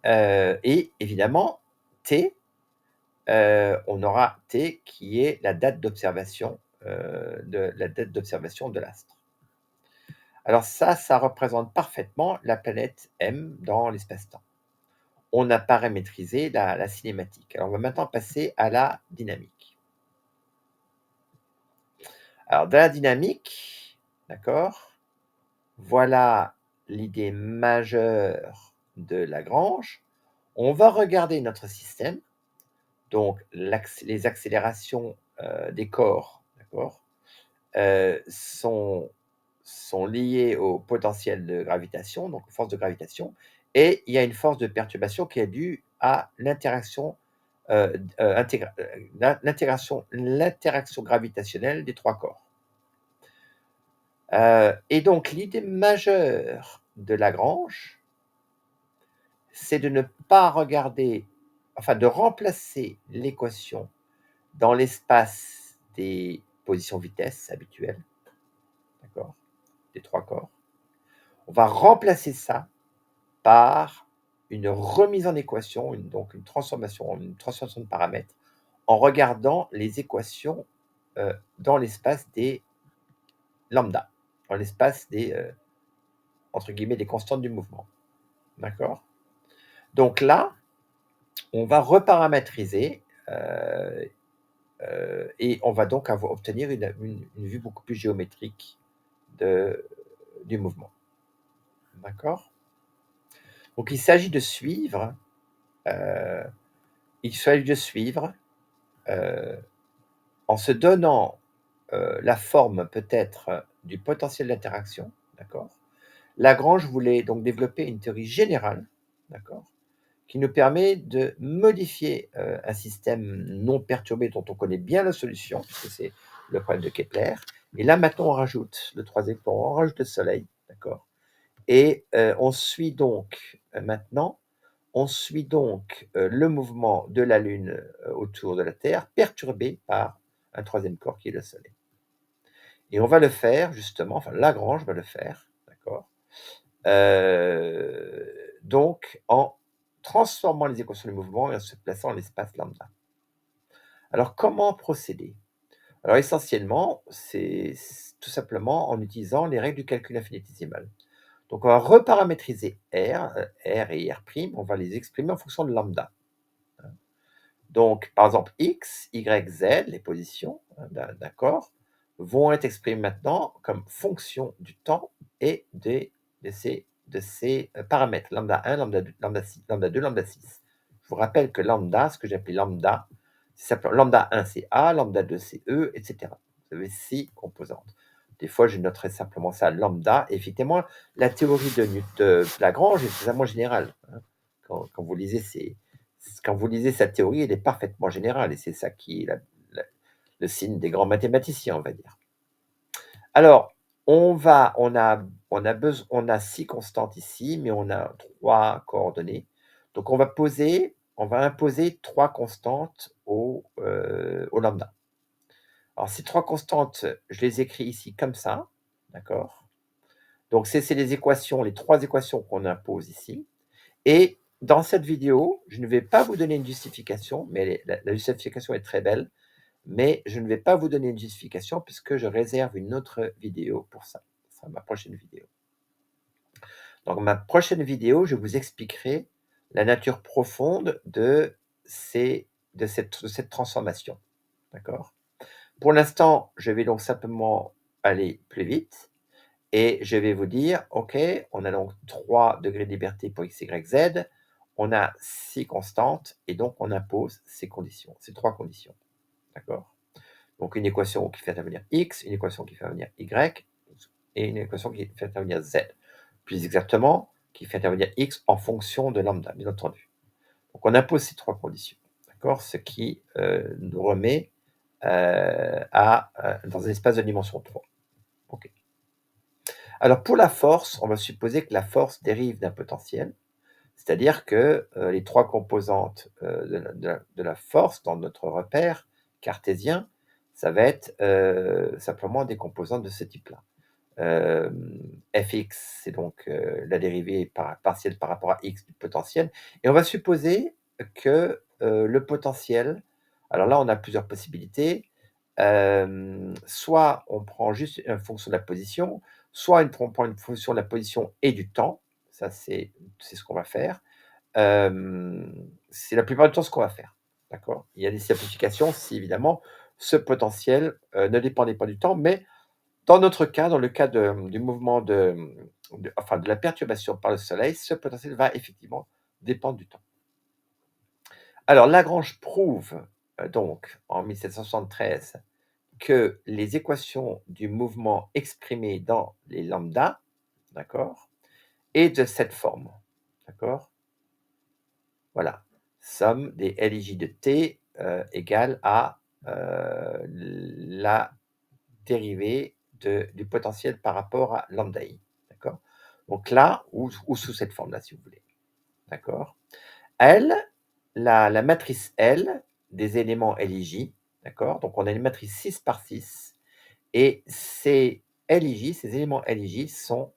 et évidemment, T, on aura T qui est la date d'observation de l'astre. Alors ça représente parfaitement la planète M dans l'espace-temps. On a paramétrisé la cinématique. Alors on va maintenant passer à la dynamique. Alors dans la dynamique, d'accord, voilà l'idée majeure de Lagrange. On va regarder notre système, donc les accélérations des corps, d'accord, sont liées au potentiel de gravitation, donc aux forces de gravitation, et il y a une force de perturbation qui est due à l'interaction gravitationnelle des 3 corps. Et donc l'idée majeure de Lagrange, c'est de ne pas regarder, enfin de remplacer l'équation dans l'espace des positions vitesse habituelles, d'accord, des 3 corps. On va remplacer ça par une remise en équation, donc une transformation de paramètres, en regardant les équations dans l'espace des lambda, dans l'espace des, entre guillemets, des constantes du mouvement. D'accord? Donc là, on va reparamétriser et on va donc obtenir une vue beaucoup plus géométrique du mouvement. D'accord? Donc il s'agit de suivre, en se donnant la forme peut-être du potentiel d'interaction, d'accord? Lagrange voulait donc développer une théorie générale, d'accord, qui nous permet de modifier un système non perturbé dont on connaît bien la solution, puisque c'est le problème de Kepler. Et là, maintenant, on rajoute le troisième point, on rajoute le Soleil, d'accord? Et on suit donc maintenant, le mouvement de la Lune autour de la Terre, perturbé par un troisième corps qui est le Soleil. Et on va le faire justement, enfin Lagrange va le faire, d'accord, donc en transformant les équations du mouvement et en se plaçant dans l'espace lambda. Alors comment procéder? Alors essentiellement, c'est tout simplement en utilisant les règles du calcul infinitésimal. Donc on va reparamétriser R et R', on va les exprimer en fonction de lambda. Donc par exemple X, Y, Z, les positions d'un corps, vont être exprimées maintenant comme fonction du temps et de ces paramètres, lambda 1, lambda 2, lambda 6. Je vous rappelle que lambda, ce que j'ai appelé lambda, lambda 1 c'est A, lambda 2 c'est E, etc. Vous avez 6 composantes. Des fois, je noterai simplement ça lambda. Et effectivement, la théorie de Lagrange est extrêmement générale. Quand vous lisez sa théorie, elle est parfaitement générale. Et c'est ça qui est le signe des grands mathématiciens, on va dire. Alors, on a 6 constantes ici, mais on a 3 coordonnées. Donc, on va imposer 3 constantes au lambda. Alors, ces 3 constantes, je les écris ici comme ça, d'accord? Donc, c'est les 3 équations qu'on impose ici. Et dans cette vidéo, je ne vais pas vous donner une justification, mais la justification est très belle, mais je ne vais pas vous donner une justification puisque je réserve une autre vidéo pour ça. Ce sera ma prochaine vidéo. Donc, ma prochaine vidéo, je vous expliquerai la nature profonde de cette transformation. D'accord? Pour l'instant, je vais donc simplement aller plus vite et je vais vous dire, OK, on a donc 3 degrés de liberté pour x, y, z, on a 6 constantes et donc on impose ces conditions, ces 3 conditions. D'accord? Donc une équation qui fait intervenir x, une équation qui fait intervenir y et une équation qui fait intervenir z. Plus exactement, qui fait intervenir X en fonction de lambda, bien entendu. Donc on impose ces 3 conditions, d'accord? Ce qui, nous remet, dans un espace de dimension 3. OK. Alors pour la force, on va supposer que la force dérive d'un potentiel, c'est-à-dire que, les 3 composantes, de la force dans notre repère cartésien, ça va être, simplement des composantes de ce type-là. Fx, c'est donc, la dérivée partielle par rapport à x du potentiel et on va supposer que, le potentiel alors là, on a plusieurs possibilités, soit on prend juste une fonction de la position, soit on prend une fonction de la position et du temps, ça c'est ce qu'on va faire. C'est la plupart du temps ce qu'on va faire, d'accord? Il y a des simplifications si évidemment ce potentiel, ne dépendait pas du temps, mais dans notre cas, dans le cas du mouvement de la perturbation par le soleil, ce potentiel va effectivement dépendre du temps. Alors Lagrange prouve, donc en 1773 que les équations du mouvement exprimées dans les lambda, d'accord? Est de cette forme, d'accord? Voilà. Somme des LJ de t, égale à, la dérivée du potentiel par rapport à lambda i, d'accord? Donc là, ou sous cette forme-là, si vous voulez, d'accord? L, la matrice L des éléments LIJ, d'accord? Donc on a une matrice 6 par 6 et ces LIJ, ces éléments LIJ sont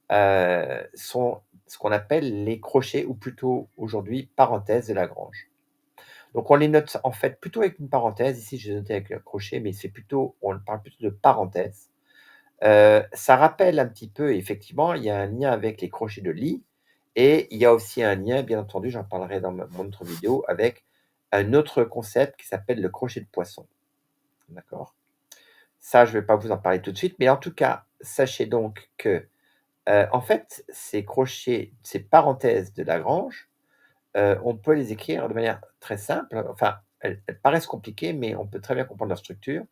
ce qu'on appelle les crochets ou plutôt aujourd'hui parenthèses de Lagrange. Donc on les note en fait plutôt avec une parenthèse. Ici, j'ai noté avec un crochet, mais c'est plutôt on parle plutôt de parenthèse. Ça rappelle un petit peu effectivement, il y a un lien avec les crochets de lit et il y a aussi un lien, bien entendu, j'en parlerai dans mon autre vidéo, avec un autre concept qui s'appelle le crochet de poisson. D'accord? Ça, je ne vais pas vous en parler tout de suite, mais en tout cas, sachez donc que, en fait, ces crochets, ces parenthèses de Lagrange, on peut les écrire de manière très simple. Enfin, elles paraissent compliquées, mais on peut très bien comprendre leur structure.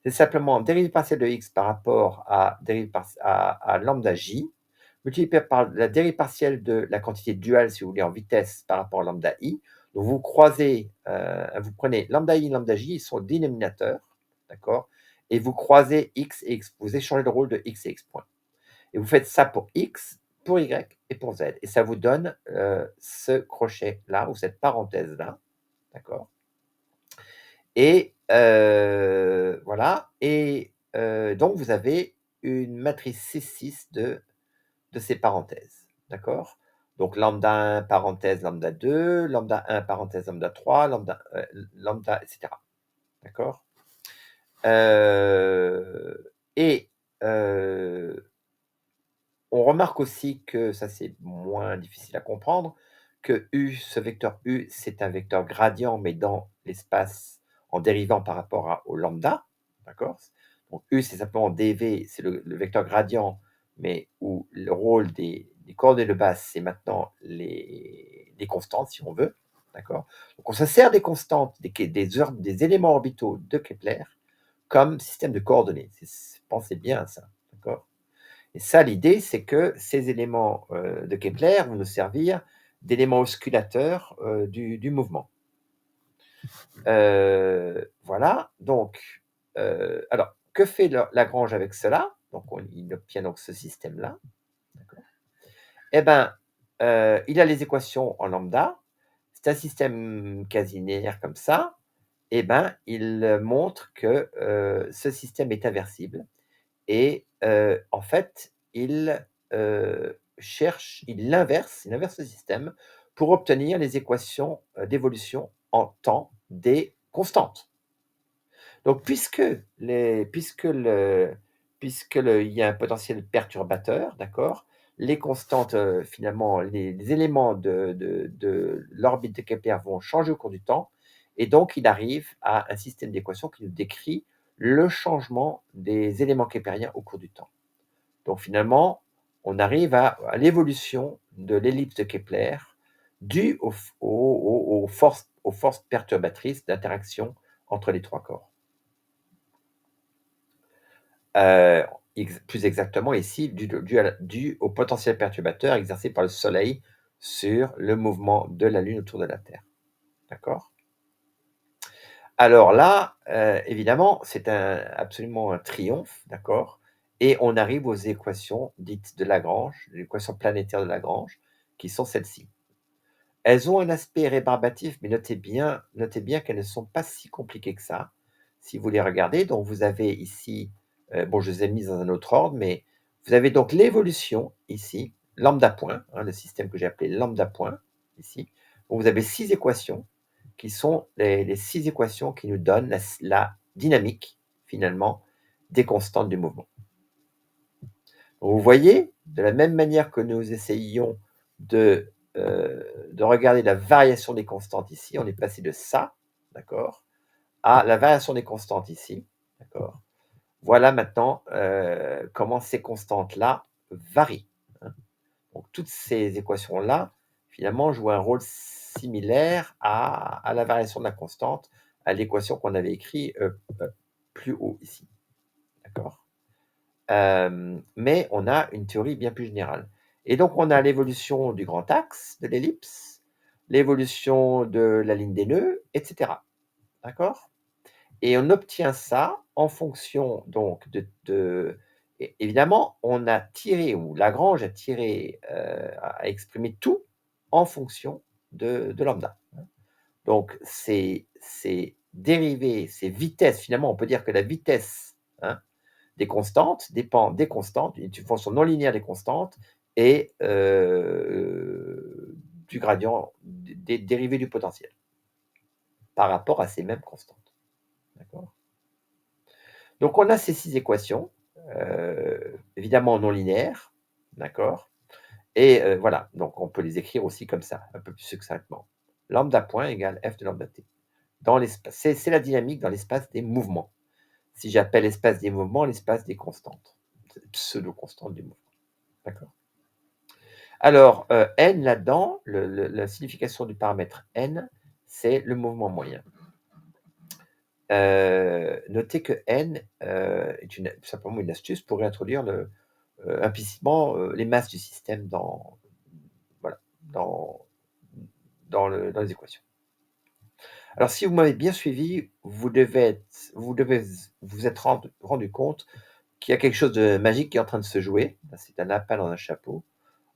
C'est simplement dérivée partielle de x par rapport à lambda j, multiplié par la dérivée partielle de la quantité duale, si vous voulez, en vitesse par rapport à lambda i. Donc vous croisez, vous prenez lambda i, lambda j, ils sont le dénominateur, d'accord? Et vous croisez x et x, vous échangez le rôle de x et x point. Et vous faites ça pour x, pour y et pour z. Et ça vous donne ce crochet-là, ou cette parenthèse-là, d'accord? Et voilà. Et donc, vous avez une matrice C6 de ces parenthèses, d'accord? Donc, lambda 1, parenthèse, lambda 2, lambda 1, parenthèse, lambda 3, lambda, etc. D'accord? Et on remarque aussi que, ça c'est moins difficile à comprendre, que U, ce vecteur U, c'est un vecteur gradient, mais dans l'espace en dérivant par rapport au lambda, d'accord? Donc U, c'est simplement dv, c'est le vecteur gradient, mais où le rôle des coordonnées de base, c'est maintenant les constantes, si on veut, d'accord? Donc on se sert des constantes, des éléments orbitaux de Kepler comme système de coordonnées. Pensez bien à ça, d'accord? Et ça, l'idée, c'est que ces éléments de Kepler vont nous servir d'éléments osculateurs du mouvement. Voilà, donc, alors, que fait Lagrange avec cela? Donc, il obtient donc ce système-là. Eh bien, il a les équations en lambda. C'est un système quasi linéaire comme ça. Eh bien, il montre que ce système est inversible. Et en fait, il inverse le système pour obtenir les équations, d'évolution en temps des constantes. Donc il y a un potentiel perturbateur, d'accord? Les constantes, finalement, les éléments de l'orbite de Kepler vont changer au cours du temps et donc il arrive à un système d'équations qui nous décrit le changement des éléments keplériens au cours du temps. Donc finalement, on arrive à l'évolution de l'ellipse de Kepler due aux forces perturbatrices d'interaction entre les 3 corps. plus exactement ici, dû au potentiel perturbateur exercé par le Soleil sur le mouvement de la Lune autour de la Terre. D'accord? Alors là, évidemment, c'est absolument un triomphe, d'accord? Et on arrive aux équations dites de Lagrange, les équations planétaires de Lagrange, qui sont celles-ci. Elles ont un aspect rébarbatif, mais notez bien qu'elles ne sont pas si compliquées que ça. Si vous les regardez, donc vous avez ici, bon, je les ai mises dans un autre ordre, mais vous avez donc l'évolution ici, lambda point, hein, le système que j'ai appelé lambda point, ici. Donc vous avez 6 équations qui sont les 6 équations qui nous donnent la dynamique, finalement, des constantes du mouvement. Donc vous voyez, de la même manière que nous essayions de regarder la variation des constantes ici, on est passé de ça, d'accord, à la variation des constantes ici, d'accord. Voilà maintenant comment ces constantes-là varient, hein. Donc toutes ces équations-là, finalement, jouent un rôle similaire à la variation de la constante, à l'équation qu'on avait écrite plus haut ici, d'accord. Mais on a une théorie bien plus générale. Et donc, on a l'évolution du grand axe de l'ellipse, l'évolution de la ligne des nœuds, etc. D'accord? Et on obtient ça en fonction donc évidemment, on a tiré, ou Lagrange a tiré, a exprimé tout en fonction de lambda. Donc, ces dérivées, ces vitesses, finalement, on peut dire que la vitesse, hein, des constantes dépend des constantes, une fonction non linéaire des constantes et du gradient des dérivés du potentiel par rapport à ces mêmes constantes. D'accord? Donc on a ces 6 équations, évidemment non linéaires, d'accord? Et voilà, donc on peut les écrire aussi comme ça, un peu plus succinctement. Lambda point égale f de lambda t. Dans l'espace, c'est la dynamique dans l'espace des mouvements. Si j'appelle l'espace des mouvements l'espace des constantes, pseudo-constantes du mouvement. D'accord? Alors, n là-dedans, la signification du paramètre n, c'est le mouvement moyen. Notez que n est simplement une astuce pour réintroduire implicitement les masses du système voilà, dans les équations. Alors, si vous m'avez bien suivi, vous devez vous être rendu compte qu'il y a quelque chose de magique qui est en train de se jouer. C'est un appel dans un chapeau.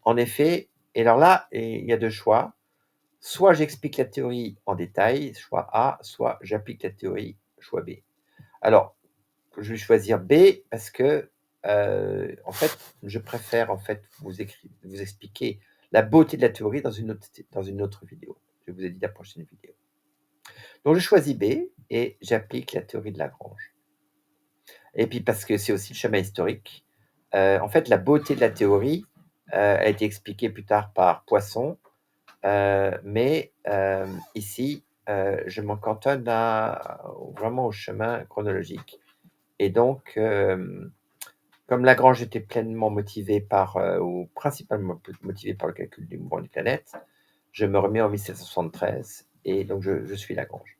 En effet, et alors là, il y a 2 choix. Soit j'explique la théorie en détail, choix A, soit j'applique la théorie, choix B. Alors, je vais choisir B parce que, en fait, je préfère en fait vous expliquer la beauté de la théorie dans une autre vidéo. Je vous ai dit la prochaine vidéo. Donc je choisis B et j'applique la théorie de Lagrange. Et puis parce que c'est aussi le chemin historique. En fait, la beauté de la théorie a été expliquée plus tard par Poisson, mais ici, je m'en cantonne vraiment au chemin chronologique. Et donc, comme Lagrange était pleinement motivé ou principalement motivé par le calcul du mouvement des planètes, je me remets en 1773 et donc je suis Lagrange.